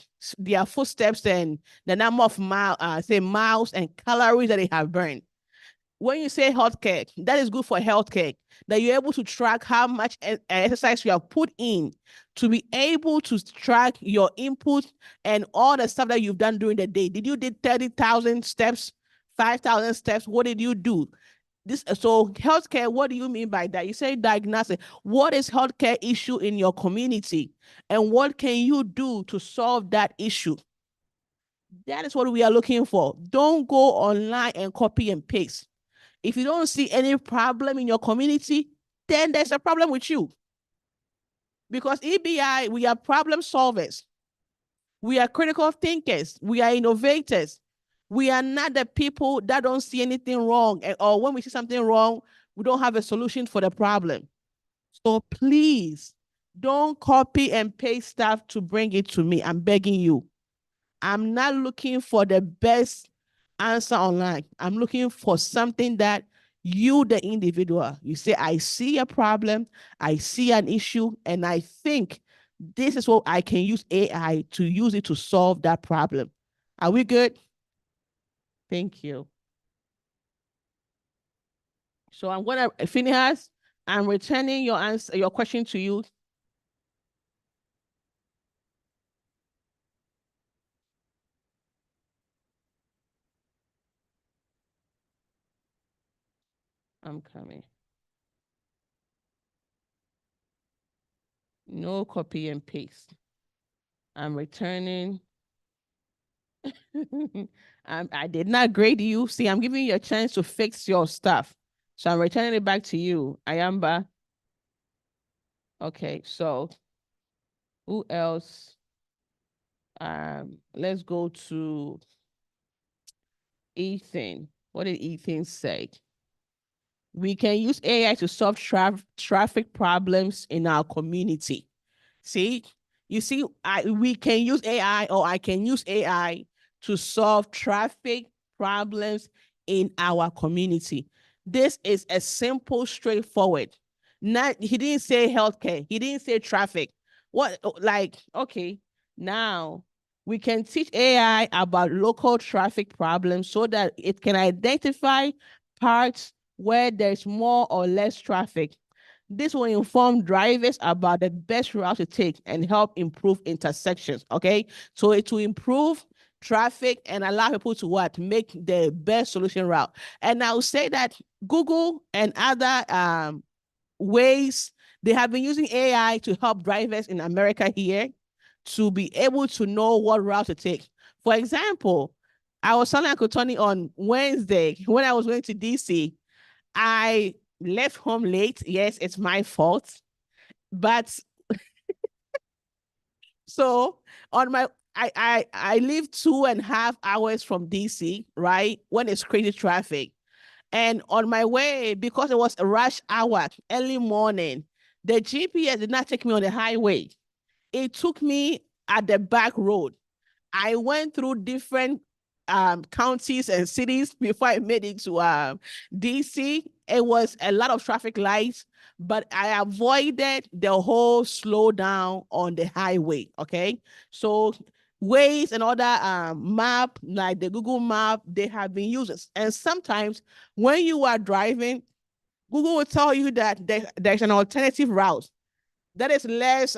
footsteps and the number of miles and calories that they have burned. When you say healthcare, that is good for healthcare, that you're able to track how much exercise you have put in, to be able to track your input and all the stuff that you've done during the day. Did you did 30,000 steps, 5,000 steps? What did you do? So healthcare, what do you mean by that? You say diagnostic. What is healthcare issue in your community? And what can you do to solve that issue? That is what we are looking for. Don't go online and copy and paste. If you don't see any problem in your community, then there's a problem with you. Because EBI, we are problem solvers. We are critical thinkers. We are innovators. We are not the people that don't see anything wrong, or when we see something wrong, we don't have a solution for the problem. So please don't copy and paste stuff to bring it to me. I'm begging you. I'm not looking for the best answer online. I'm looking for something that you, the individual, you say, I see a problem, I see an issue, and I think this is what I can use AI to use it to solve that problem. Are we good? Thank you. So I'm gonna, Phineas, I'm returning your answer, your question to you. I'm coming. No copy and paste. I'm returning. I did not grade you. See, I'm giving you a chance to fix your stuff. So I'm returning it back to you, Ayamba. Okay, so who else? Let's go to Ethan. What did Ethan say? We can use AI to solve traffic problems in our community. See, you see, we can use AI, or I can use AI to solve traffic problems in our community. This is a simple, straightforward. He didn't say healthcare. He didn't say traffic. What, like, okay, now we can teach AI about local traffic problems so that it can identify parts where there's more or less traffic. This will inform drivers about the best route to take and help improve intersections, okay? So it will improve traffic and allow people to what? Make the best solution route. And I will say that Google and other ways, they have been using AI to help drivers in America here to be able to know what route to take. For example, I was telling Uncle Tony on Wednesday when I was going to DC, I left home late. Yes, it's my fault. But so on my, I live 2.5 hours from DC, right? When it's crazy traffic. And on my way, because it was a rush hour, early morning, the GPS did not take me on the highway. It took me at the back road. I went through different counties and cities before I made it to DC. It was a lot of traffic lights, but I avoided the whole slowdown on the highway. Okay, so Waze and other map like the Google map, they have been used. And sometimes when you are driving, Google will tell you that there's an alternative route that is less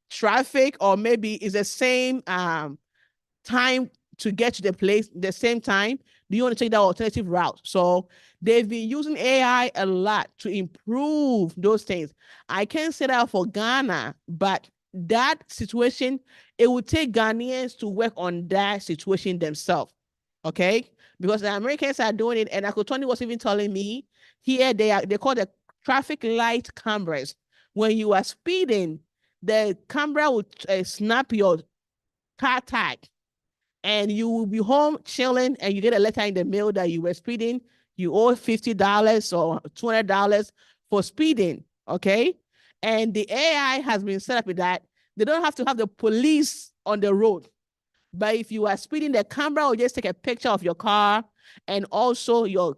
traffic, or maybe is the same time to get to the place, the same time. Do you want to take that alternative route? So they've been using AI a lot to improve those things. I can't say that for Ghana, but that situation, it would take Ghanaians to work on that situation themselves, okay? Because the Americans are doing it, and Uncle Tony was even telling me here they call the traffic light cameras. When you are speeding, the camera will snap your car tag, and you will be home chilling, and you get a letter in the mail that you were speeding. You owe $50 or $200 for speeding, okay? And the AI has been set up with that. They don't have to have the police on the road. But if you are speeding, the camera will just take a picture of your car and also your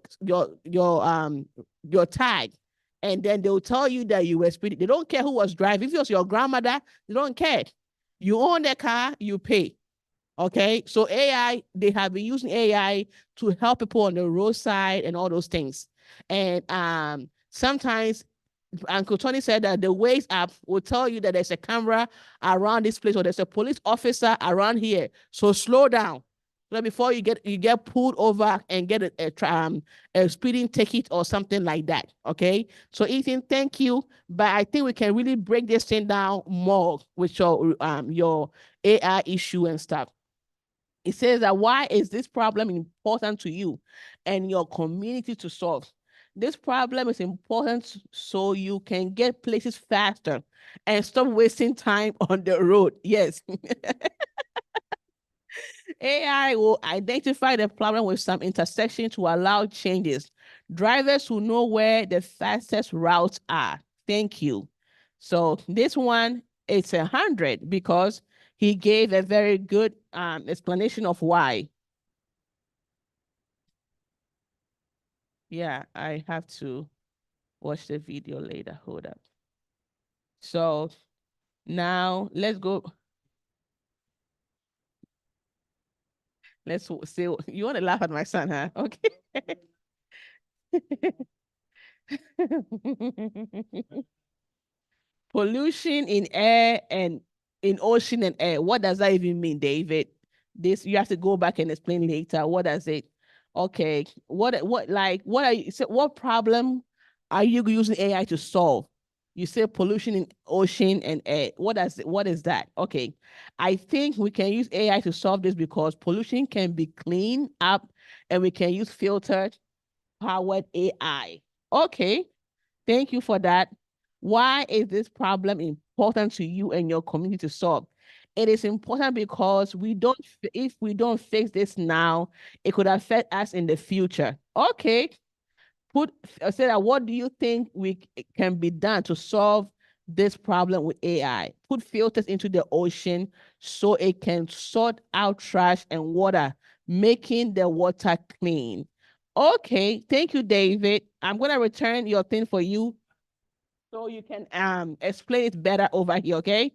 tag. And then they'll tell you that you were speeding. They don't care who was driving. If it was your grandmother, they don't care. You own the car, you pay. Okay, so AI, they have been using AI to help people on the roadside and all those things. And sometimes Uncle Tony said that the Waze app will tell you that there's a camera around this place, or there's a police officer around here. So slow down. So before you get pulled over and get a speeding ticket or something like that. Okay. So Ethan, thank you. But I think we can really break this thing down more with your AI issue and stuff. It says that why is this problem important to you and your community to solve? This problem is important so you can get places faster and stop wasting time on the road. Yes. AI will identify the problem with some intersection to allow changes. Drivers will know where the fastest routes are. Thank you. So this one, it's 100 because he gave a very good explanation of why. Yeah, I have to watch the video later. Hold up. So now let's go. Let's see. You want to laugh at my son, huh? Okay. Pollution in air and in ocean and air. What does that even mean, David? This you have to go back and explain later. What does it? Okay. What problem are you using AI to solve? You say pollution in ocean and air. What is that? Okay. I think we can use AI to solve this because pollution can be cleaned up and we can use filtered powered AI. Okay. Thank you for that. Why is this problem important to you and your community to solve? It is important because if we don't fix this now, it could affect us in the future. Okay. Say that what do you think can be done to solve this problem with AI? Put filters into the ocean so it can sort out trash and water, making the water clean. Okay, thank you, David. I'm gonna return your thing for you so you can explain it better over here, okay?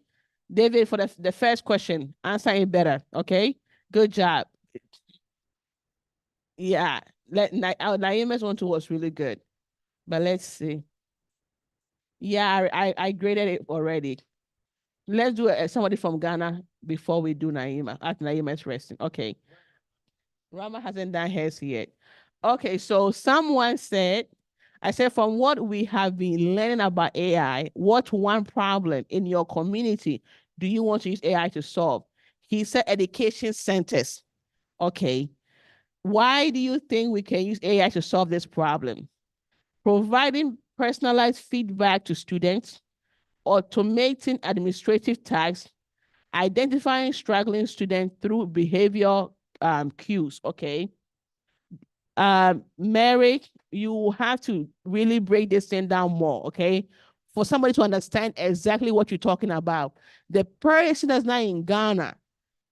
David, for the first question, answer it better, okay? Good job. Yeah, Naima's one too was really good, but let's see. Yeah, I graded it already. Let's do somebody from Ghana before we do Naima. After Naima is resting. Okay. Rama hasn't done hers yet. Okay, so someone said, I said, from what we have been learning about AI, what one problem in your community do you want to use AI to solve? He said education centers. Okay. Why do you think we can use AI to solve this problem? Providing personalized feedback to students, automating administrative tasks, identifying struggling students through behavioral cues, okay? Mary, you have to really break this thing down more, okay? For somebody to understand exactly what you're talking about. The person that's not in Ghana,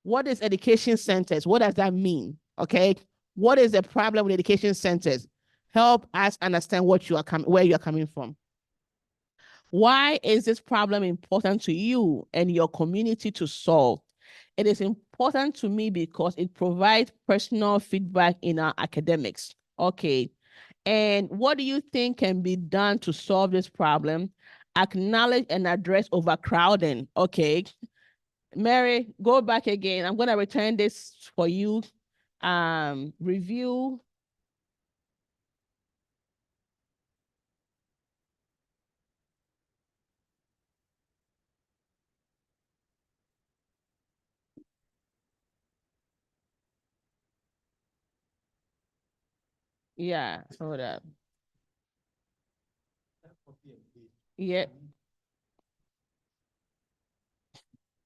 what is education centers? What does that mean, okay? What is the problem with education centers? Help us understand where you are coming from. Why is this problem important to you and your community to solve? It is important to me because it provides personal feedback in our academics. Okay. And what do you think can be done to solve this problem? Acknowledge and address overcrowding. Okay. Mary, go back again. I'm going to return this for you. Review. Yeah, hold up. Yeah.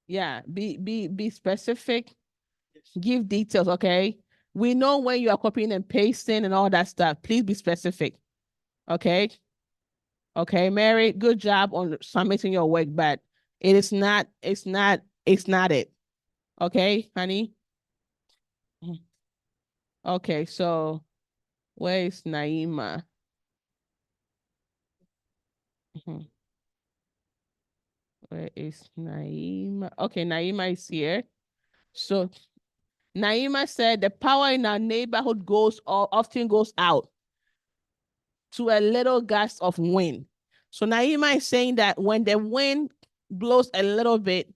Yeah, be specific. Give details, okay? We know when you are copying and pasting and all that stuff. Please be specific. Okay? Okay, Mary, good job on submitting your work, but it's not it. Okay, honey? Okay, so where is Naima? Where is Naima? Okay, Naima is here. So Naima said the power in our neighborhood often goes out to a little gust of wind. So Naima is saying that when the wind blows a little bit,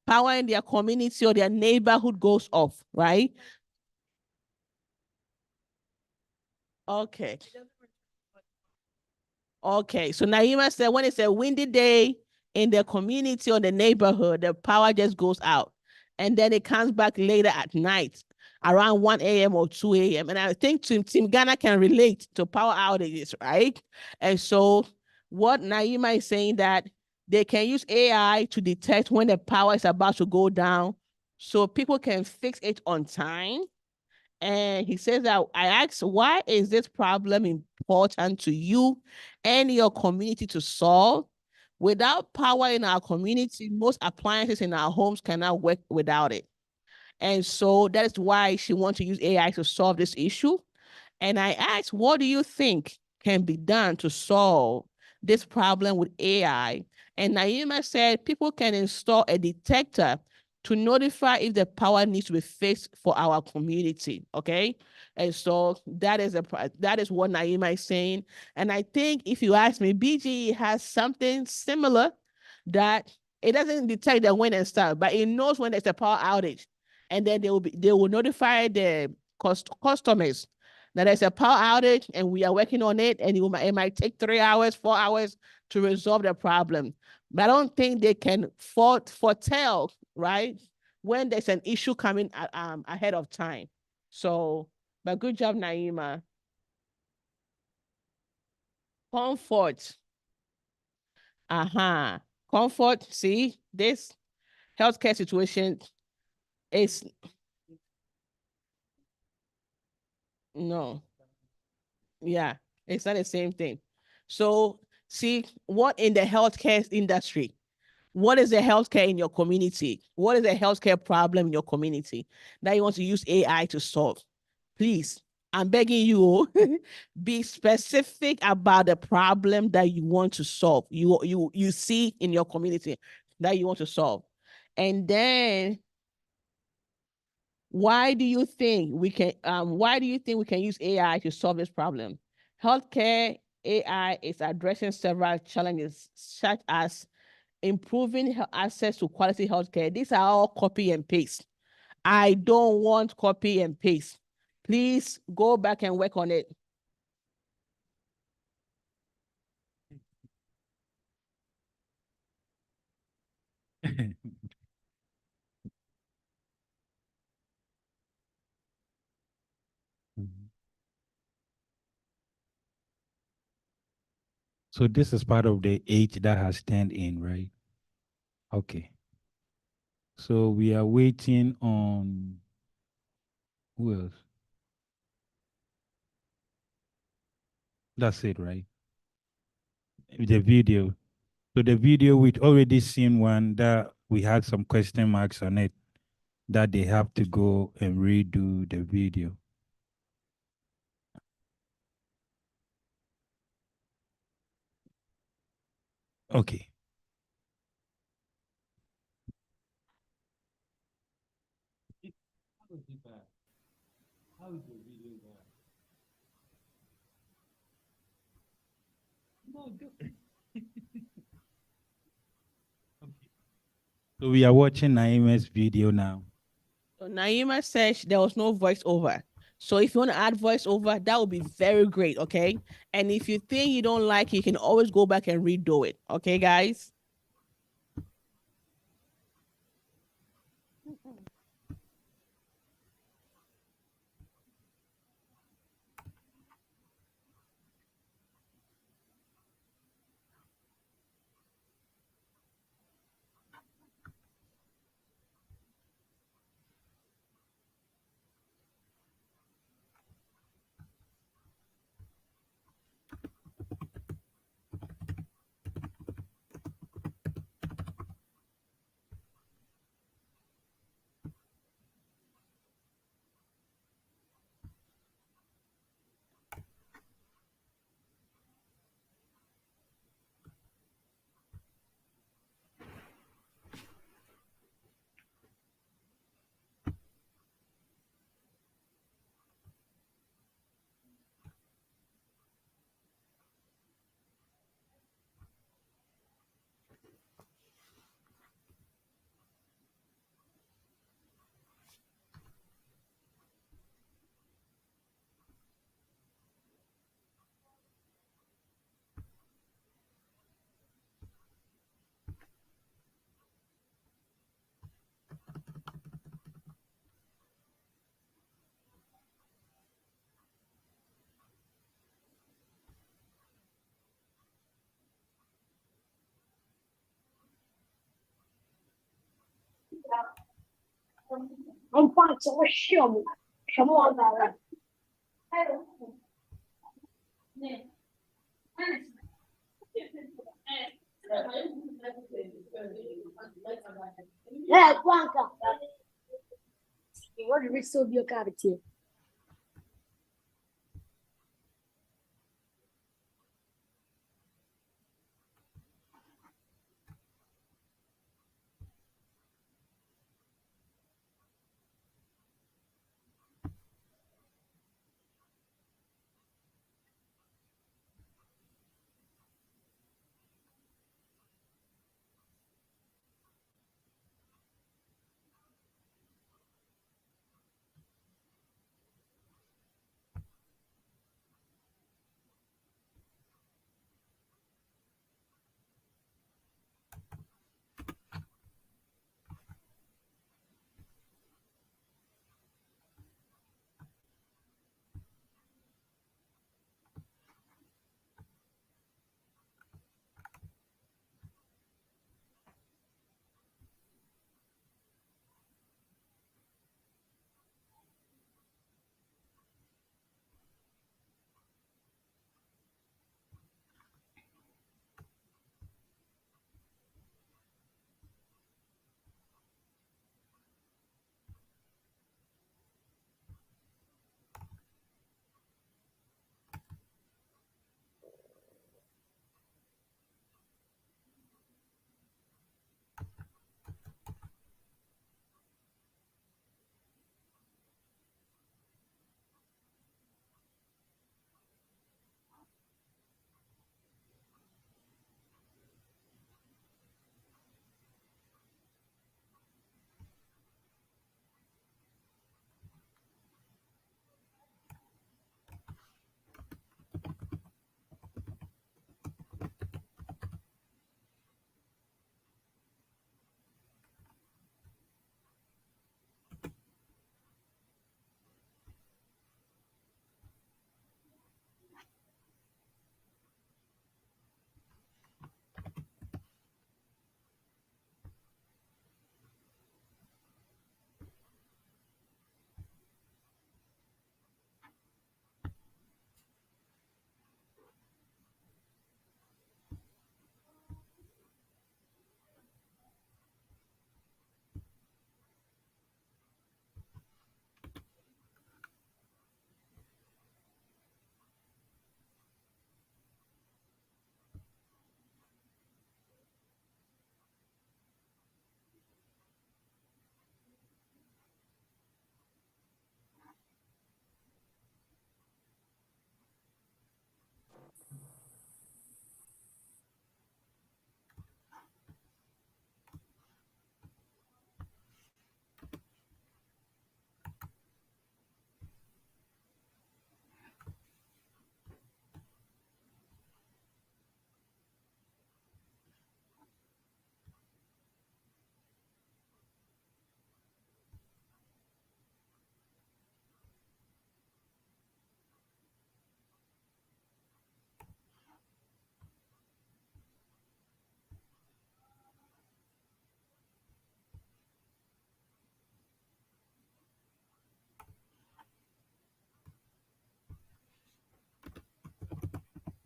power in their community or their neighborhood goes off, right? Okay. Okay, so Naima said when it's a windy day in the community or the neighborhood, the power just goes out. And then it comes back later at night, around 1 a.m. or 2 a.m. And I think Team Ghana can relate to power outages, right? And so what Naima is saying that they can use AI to detect when the power is about to go down so people can fix it on time. And he says that I asked, why is this problem important to you and your community to solve? Without power in our community, most appliances in our homes cannot work without it. And so that is why she wants to use AI to solve this issue. And I asked, what do you think can be done to solve this problem with AI? And Naima said people can install a detector to notify if the power needs to be fixed for our community, okay? And so that is what Naima is saying. And I think if you ask me, BGE has something similar that it doesn't detect the wind and stuff, but it knows when there's a power outage. And then they will notify the customers Now there's a power outage and we are working on it, and it might take 3 hours, 4 hours to resolve the problem. But I don't think they can foretell, right, when there's an issue coming ahead of time. So, but good job, Naima. Comfort. Comfort. See, this healthcare situation is no. Yeah, it's not the same thing. So, see, what in the healthcare industry? What is the healthcare in your community? What is the healthcare problem in your community that you want to use AI to solve? Please, I'm begging you, be specific about the problem that you want to solve. You see in your community that you want to solve. And then why do you think we can use AI to solve this problem? Healthcare AI is addressing several challenges, such as improving access to quality healthcare. These are all copy and paste. I don't want copy and paste. Please go back and work on it. So this is part of the 8 that has turned in, right? Okay. So we are waiting on who else? That's it, right? The video. So the video, we'd already seen one that we had some question marks on it, that they have to go and redo the video. Okay. How is the video No, okay. So we are watching Naima's video now. So Naima said there was no voiceover. So if you want to add voiceover, that would be very great, okay? And if you think you don't like it, you can always go back and redo it, okay, guys? Non faccio lo scemo. Scemo andare. Quanto? What is so your cavity?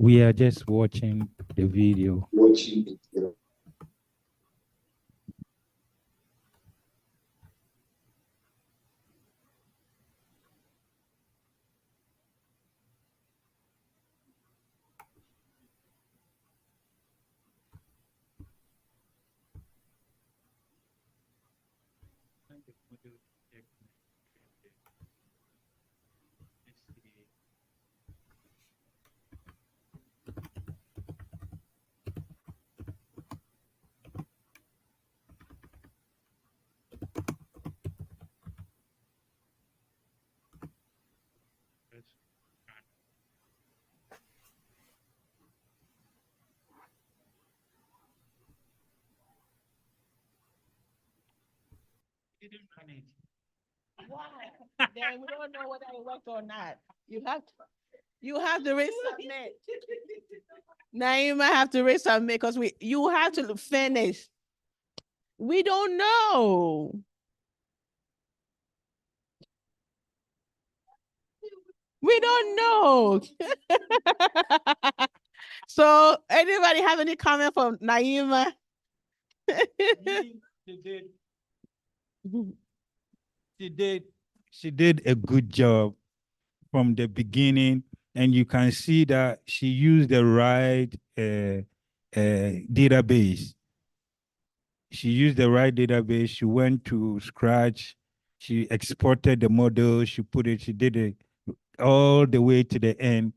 We are just watching the video. Why? Then we don't know whether it worked or not. You have to resubmit. Naima have to resubmit because you have to finish. We don't know. We don't know. So anybody have any comment from Naima? She did a good job from the beginning, and you can see that she used the right database. She used the right database. She went to Scratch. She exported the model. She did it all the way to the end,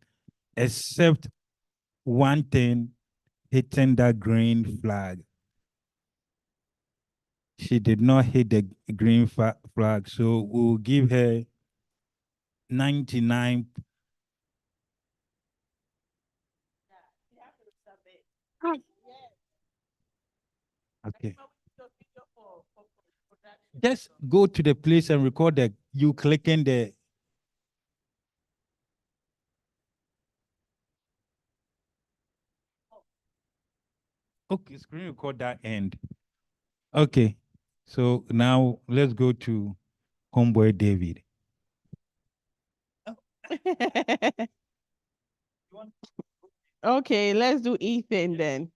except one thing, hitting that green flag. She did not hit the green flag, so we'll give her 99. Okay. Just go to the place and record that you clicking the. Okay, screen record that end. Okay, so now let's go to Homeboy David. Okay, let's do Ethan then.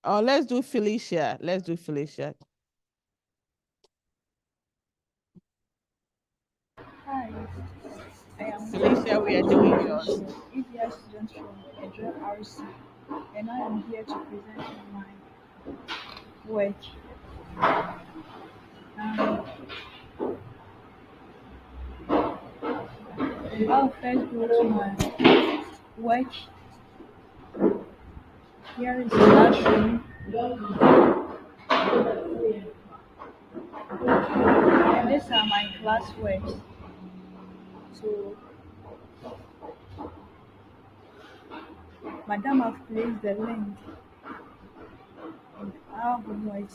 Or let's do Felicia. Let's do Felicia. Hi, I am Felicia, we are doing yours. EDS student from Edra RC, and I am here to present my work. I'll first go to my work. Here is the classroom. And these are my classwork. So, Madam, have placed the link in our homework.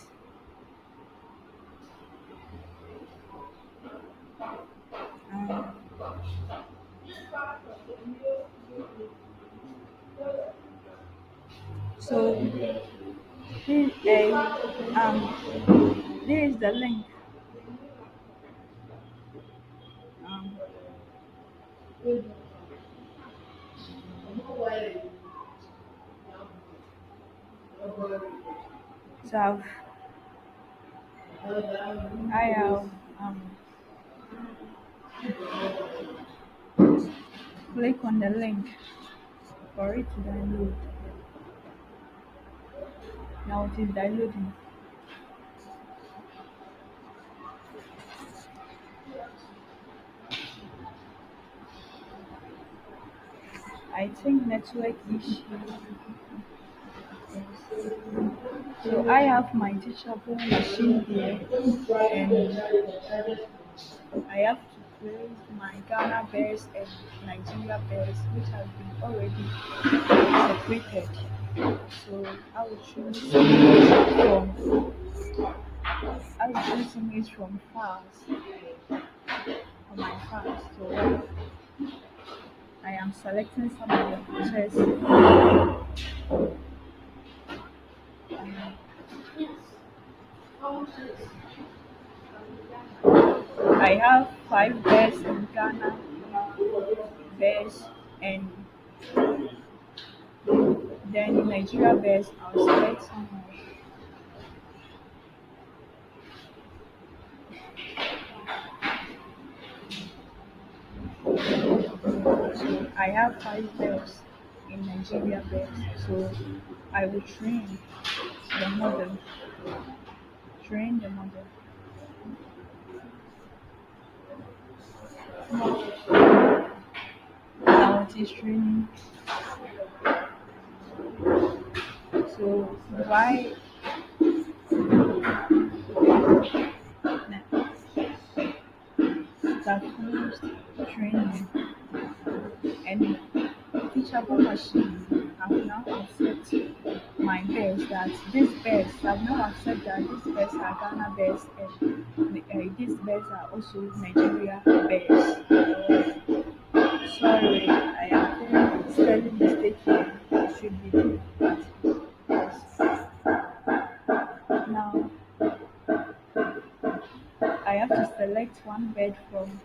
So this is the link. So I have click on the link for it to download. Now it is downloading. I think network issue. So I have my teachable machine here, and I have to place my Ghana bears and Nigeria bears, which have been already separated. So I will choose image from files on my files. So I am selecting some of the pictures. I have 5 bears in Ghana, bears, and Then in Nigeria best, I'll select somewhere. So I have 5 bells in Nigeria best. So I will train the model. Train the model. Now it is training. So why that first training and teachable machine have now accept my best that this best have now accept that this best are Ghana best and these best are also Nigeria best. Sorry, I am very spelling mistake here. It should be there, but yes. Now I have to select one bed from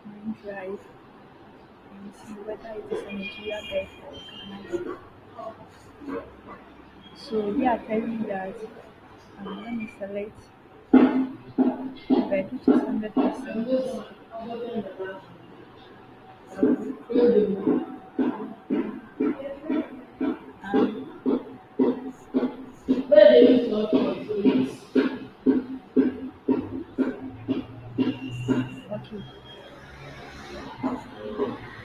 my drive and see whether it is a Nigeria bed or Ghana bed. So they are telling me that let me select bed which is 100%. Okay.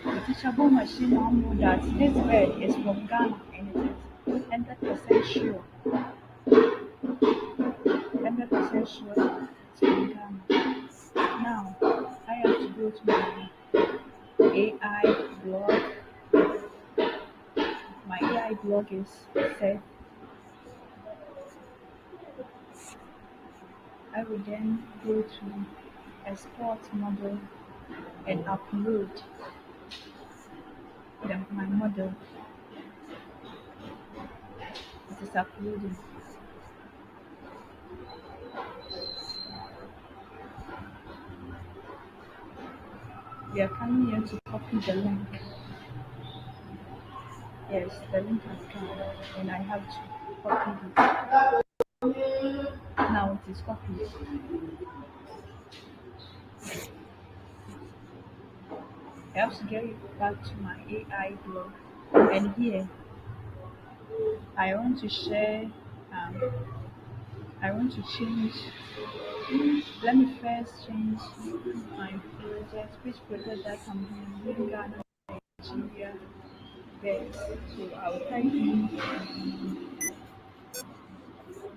The teachable machine now know that this bed is from Ghana and it is 100% sure. 100% sure it's from Ghana. Now I have to go to my AI blog. My AI blog is set. I will then go to export model and upload my model. It is uploading. We are coming here to copy the link. Yes, the link has come and I have to copy it. Now it is copied. I have to get it back to my AI blog, and here I want to share. I want to change. Let me first change my project, which project that I'm doing Ghana, Nigeria, best. So I'll type in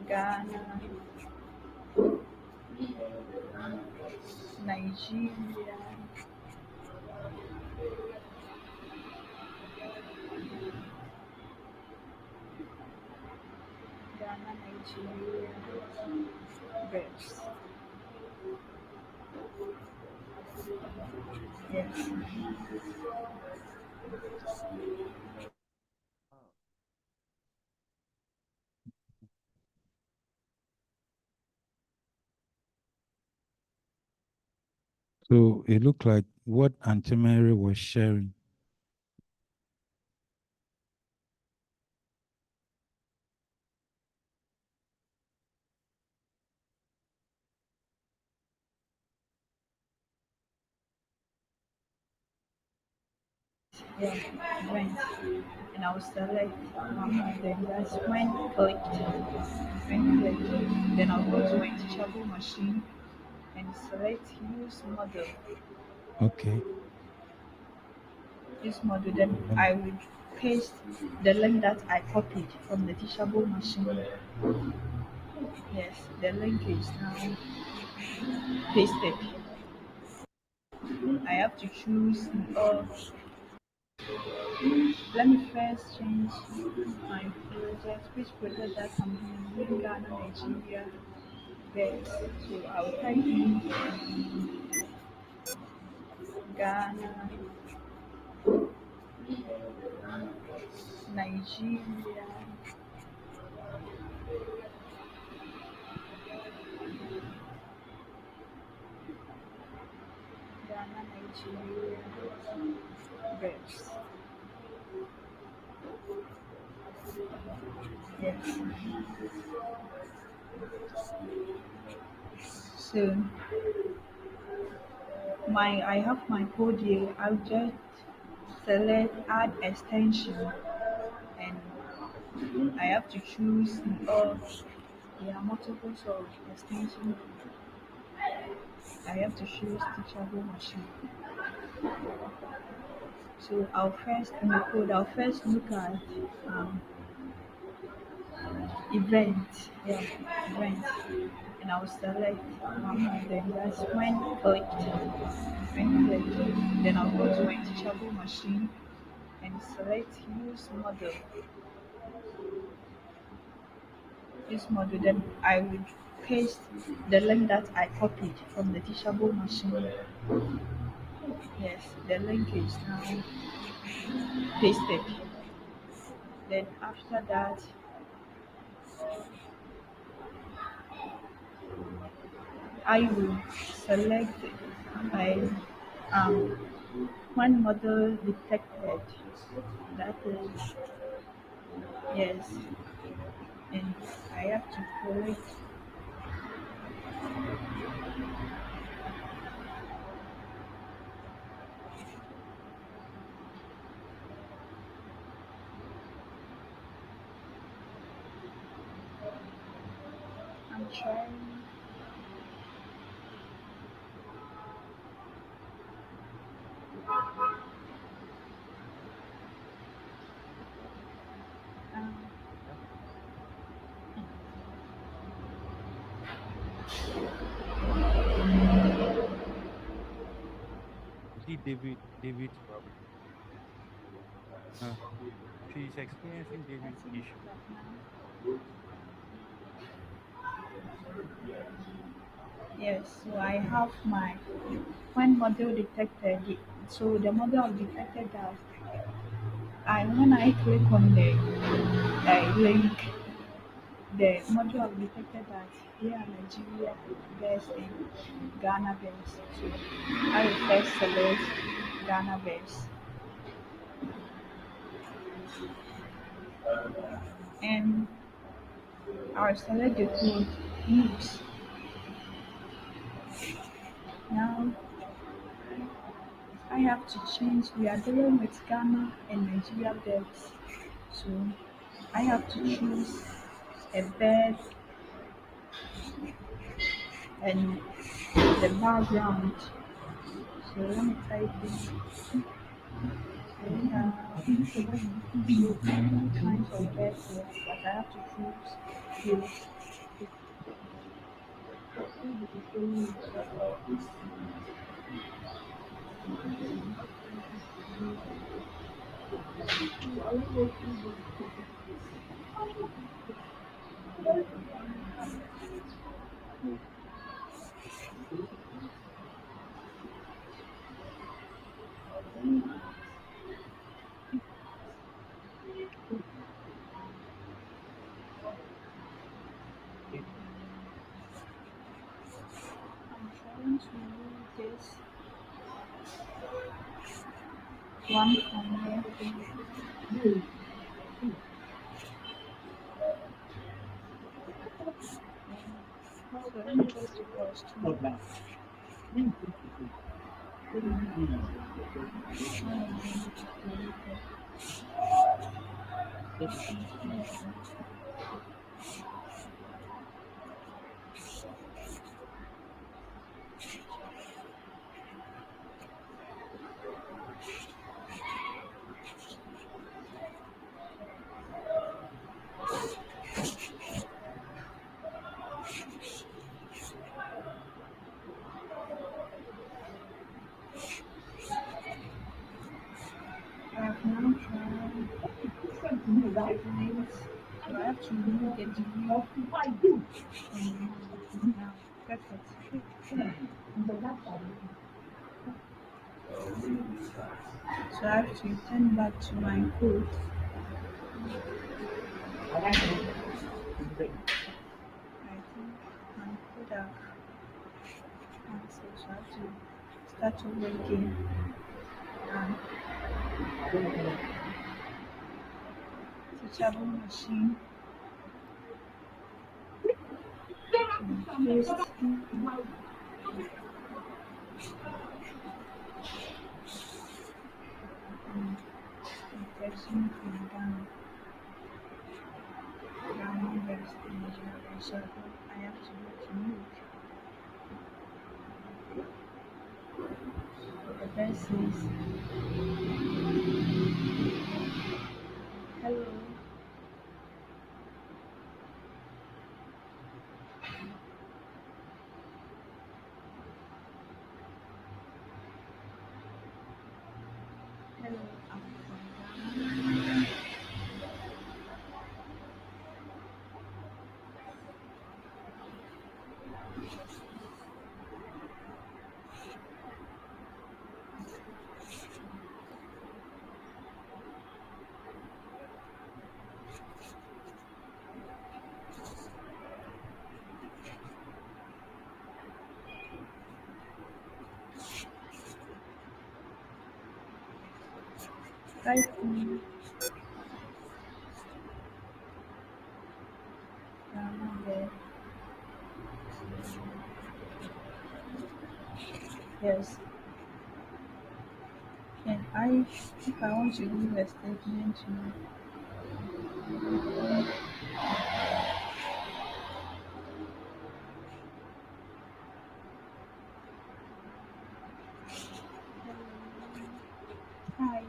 Ghana, Nigeria. Ghana, Nigeria, best. Yes. So it looked like what Auntie Mary was sharing. Yeah, when and I will select then that's when clicked. When clicked, then I'll go to my teachable machine and select use model. Okay. Use model, then I will paste the link that I copied from the teachable machine. Yes, the link is now pasted. I have to choose let me first change my project, which project that I'm doing Ghana, Nigeria, best. So I'll type in Ghana, Nigeria, Ghana, Nigeria, best. Yes. So I have my code here. I'll just select add extension and I have to choose there are multiple of extension. I have to choose teachable machine. So I'll first look at event, yeah, event, and I'll select one of them. That's when clicked. Then I'll go to my teachable machine and select use model. Then I will paste the link that I copied from the teachable machine. Yes, the link is now pasted. Then after that, I will select my one model detected. That is yes, and I have to correct. I'm trying. See David's problem. She's experiencing David's issue. Yes, so I have my one model detected. So the model detected that when I click on the link, the module detected that here are Nigeria bears and Ghana bears. So I will first select Ghana bears. And I'll select the code use. Now I have to change. We are dealing with Ghana and Nigeria bears. So I have to choose a bird and the background. So let me type in. Different kinds of birds, but I have to choose I'm trying to move this one from here. So let me just equals to I have now tried names. So I have to remove the degree now. Perfect. So I have to return back to my code. I think my code have cancelled, so I have to start over again. teachable machine. First, infection from Ghana. Ghana based in Nigeria, so I have to go to move. The best is hello. Hello, I'm from Ghana. Python, Ghana there. Yes. Can I, if I want to give a statement to you? Hi.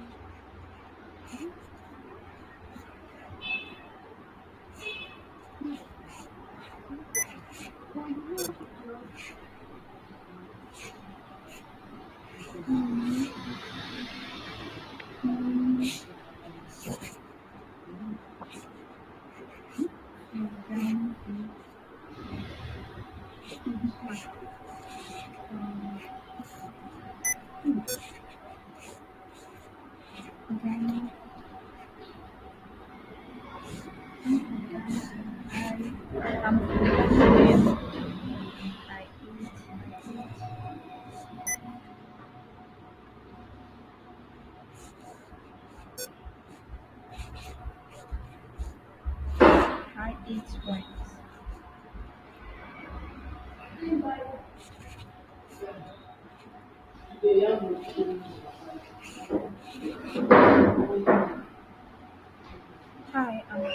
I'm from Nigeria. I eat. I eat rice. Hi, I'm from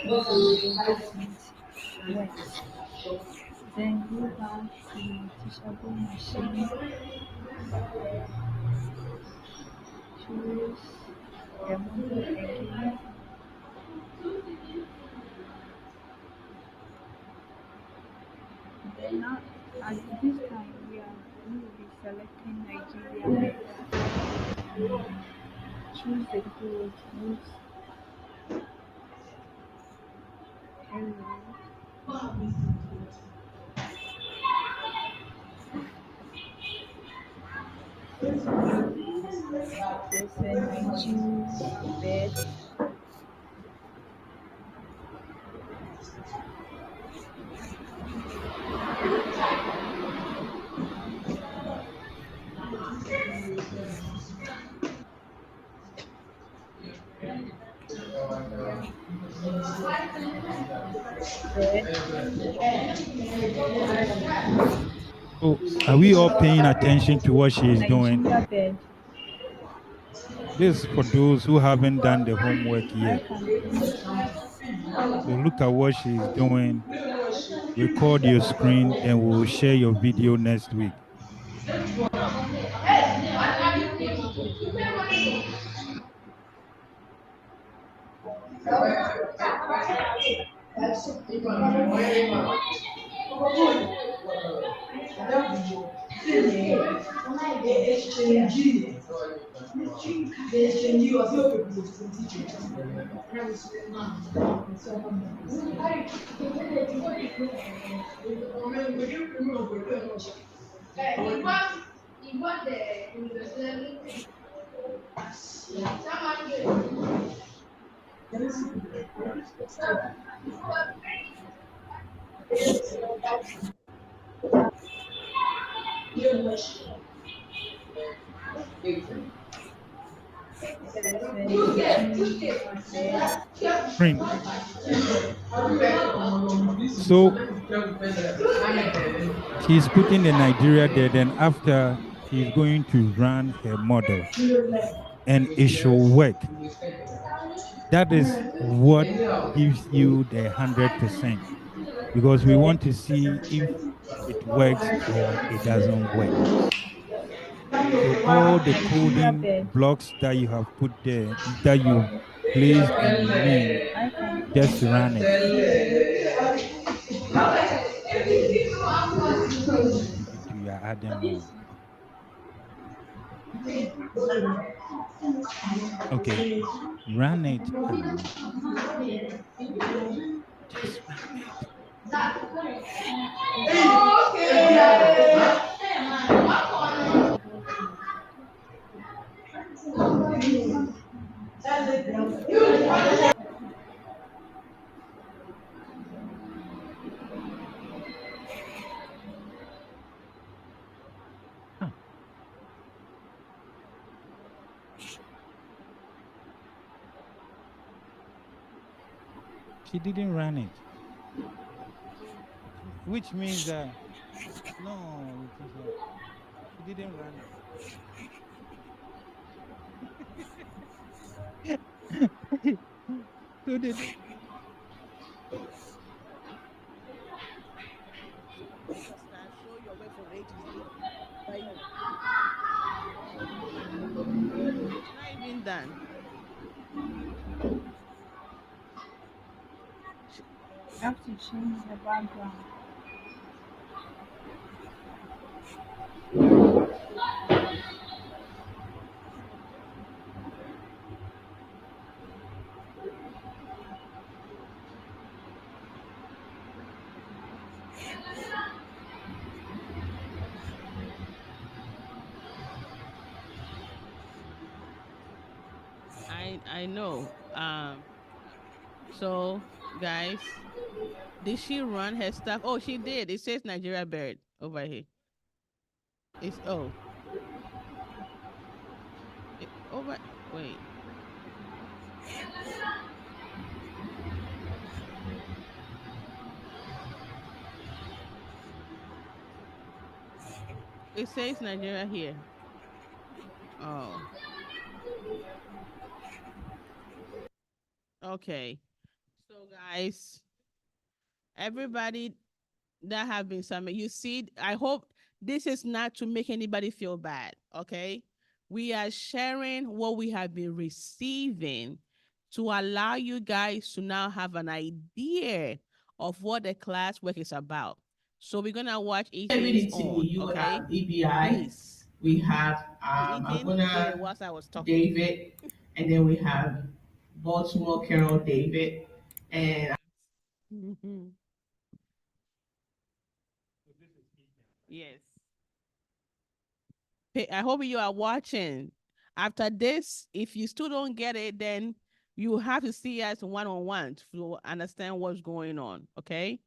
Yes. Then go back to teachable machine. Choose the model again. Then now, at this time, we will be selecting Nigeria next. Choose the code. Use hello. This is Nigerian bed. So are we all paying attention to what she is doing? Bed. This is for those who haven't done the homework yet. So look at what she's doing. Record your screen and we'll share your video next week. Print. So she's putting the Nigeria there, then after she's going to run her model and it should work. That is what gives you the 100%, because we want to see if it works or it doesn't work. So all the coding blocks that you have put there, that you placed and named, just run it. Until you are adding more. Okay, run it and just run it. She didn't run it, which means that no, she didn't run it. So did show your way from A to Z, but it's not even done. You have to change the background. I know. So guys, did she run her stuff? Oh, she did. It says Nigeria Bird over here. It's over. Wait. It says Nigeria here. Oh. Okay. So guys, everybody that have been submitted, you see, I hope this is not to make anybody feel bad, okay? We are sharing what we have been receiving to allow you guys to now have an idea of what the classwork is about. So we're gonna watch each on, okay? EBI. Please. We have Aguna whilst I was talking. David, and then we have Baltimore Carol David, and Yes. I hope you are watching. After this, if you still don't get it, then you have to see us one-on-one to understand what's going on, okay?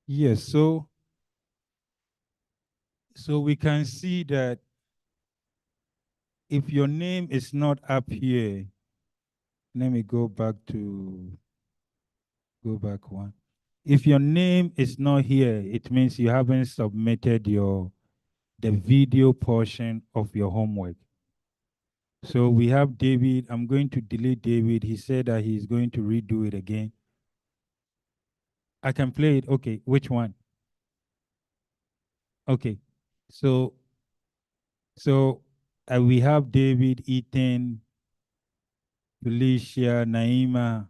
Yes, so we can see that if your name is not up here, let me go back one. If your name is not here, it means you haven't submitted the video portion of your homework. So we have David. I'm going to delete David. He said that he's going to redo it again. I can play it. Okay, which one? Okay, so we have David, Ethan, Felicia, Naima,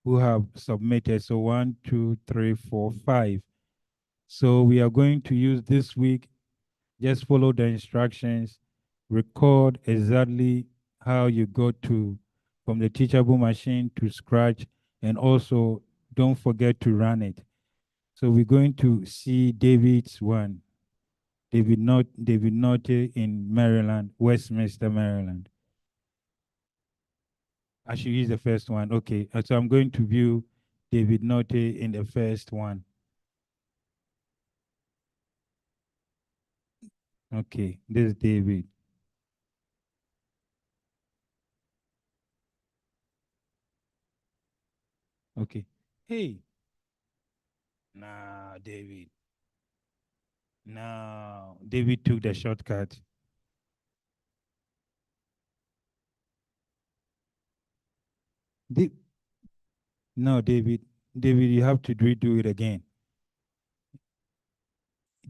who have submitted. So 1, 2, 3, 4, 5. So we are going to use this week. Just follow the instructions. Record exactly how you go from the teachable machine to Scratch, and also don't forget to run it. So we're going to see David's one. David Notte in Maryland, Westminster, Maryland. I should use the first one. Okay, so I'm going to view David Notte in the first one. Okay, this is David. Okay. Hey. Nah, David. No, David took the shortcut. No, David. David, you have to redo it again.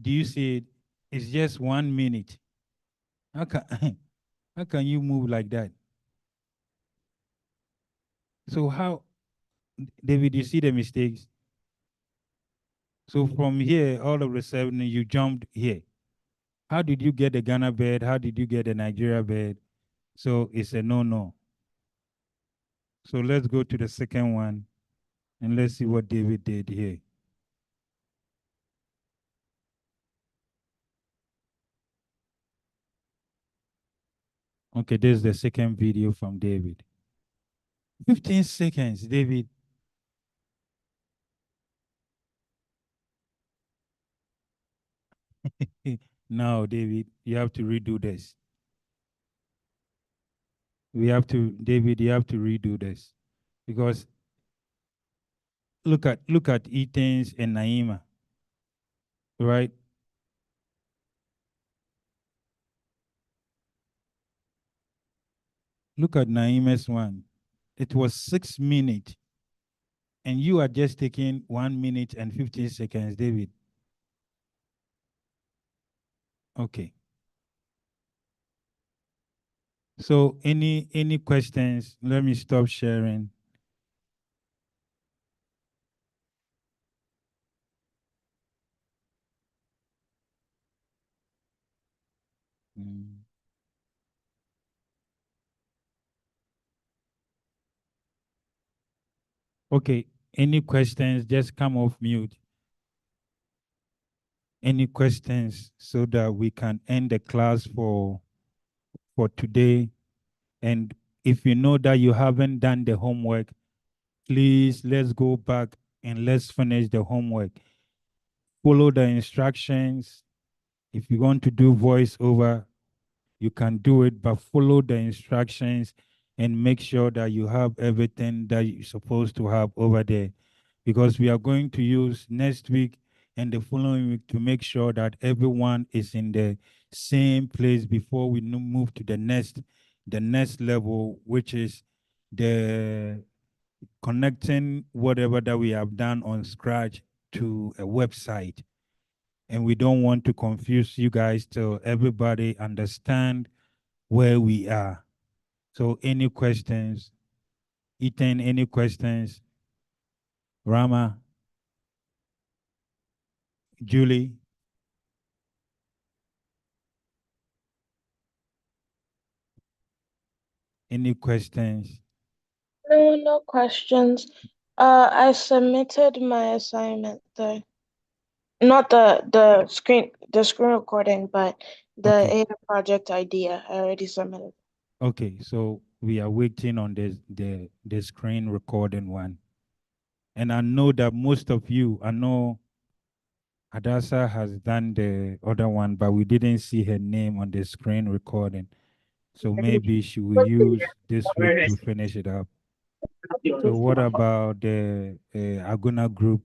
Do you see it? It's just 1 minute. How can you move like that? So how, David, you see the mistakes? So from here, all of a sudden, you jumped here. How did you get the Ghana bed? How did you get the Nigeria bed? So it's a no-no. So let's go to the second one, and let's see what David did here. Okay, this is the second video from David. 15 seconds, David. No, David, you have to redo this. David, you have to redo this. Because look at Ethan's and Naima, right? Look at Naima's one. It was 6 minutes. And you are just taking 1 minute and 15 seconds, David. Okay. So any questions? Let me stop sharing. Okay, any questions? Just come off mute. Any questions so that we can end the class for today? And if you know that you haven't done the homework, please let's go back and let's finish the homework. Follow the instructions. If you want to do voiceover, you can do it, but follow the instructions and make sure that you have everything that you're supposed to have over there, because we are going to use next week and the following week to make sure that everyone is in the same place before we move to the next level, which is the connecting whatever that we have done on Scratch to a website. And we don't want to confuse you guys, so everybody understand where we are. So any questions? Ethan, any questions? Rama? Julie? Any questions? No questions. I submitted my assignment though. Not the screen recording, but the Okay. AI project idea. I already submitted. Okay, so we are waiting on the screen recording one. And I know that most of you, I know Hadassah has done the other one, but we didn't see her name on the screen recording. So maybe she will use this week to finish it up. So what about the Aguna group?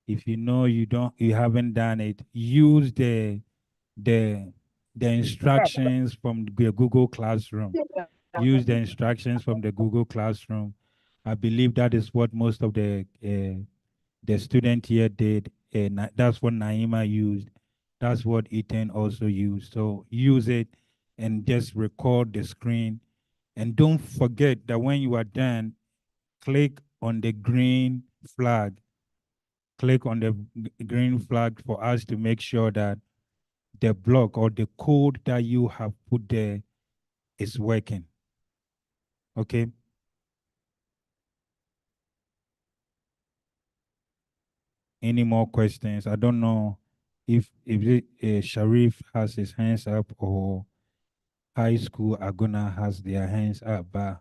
If you know you haven't done it, use the instructions from the Google Classroom. Use the instructions from the Google Classroom. I believe that is what most of the student here did. That's what Naima used. That's what Ethan also used. So use it and just record the screen. And don't forget that when you are done, click on the green flag. Click on the green flag for us to make sure that the block or the code that you have put there is working. Okay? Any more questions? I don't know if Sharif has his hands up or high school Aguna has their hands up, but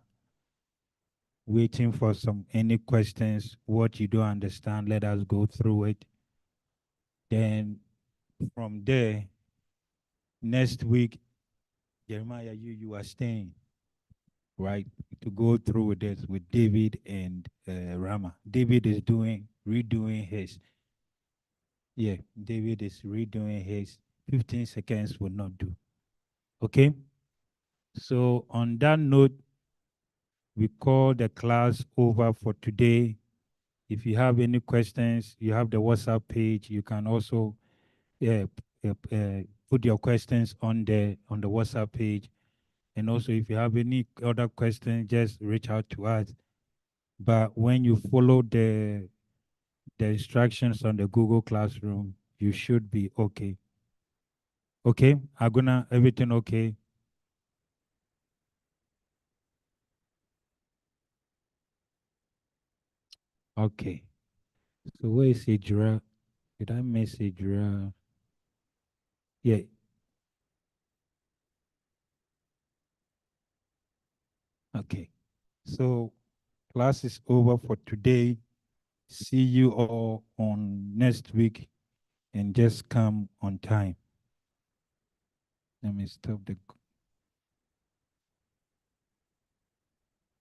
waiting for any questions. What you don't understand, let us go through it. Then from there, next week, Jeremiah, you are staying, right, to go through with this with David and Rama. David is redoing his. Yeah, David is redoing his. 15 seconds will not do. Okay? So on that note, we call the class over for today. If you have any questions, you have the WhatsApp page. You can also put your questions on the WhatsApp page. And also, if you have any other questions, just reach out to us. But when you follow the instructions on the Google Classroom, you should be okay. Okay, Aguna, everything okay? Okay. So where is Idra? Did I miss Idra? Yeah. Okay. So class is over for today. See you all on next week and just come on time. Let me stop the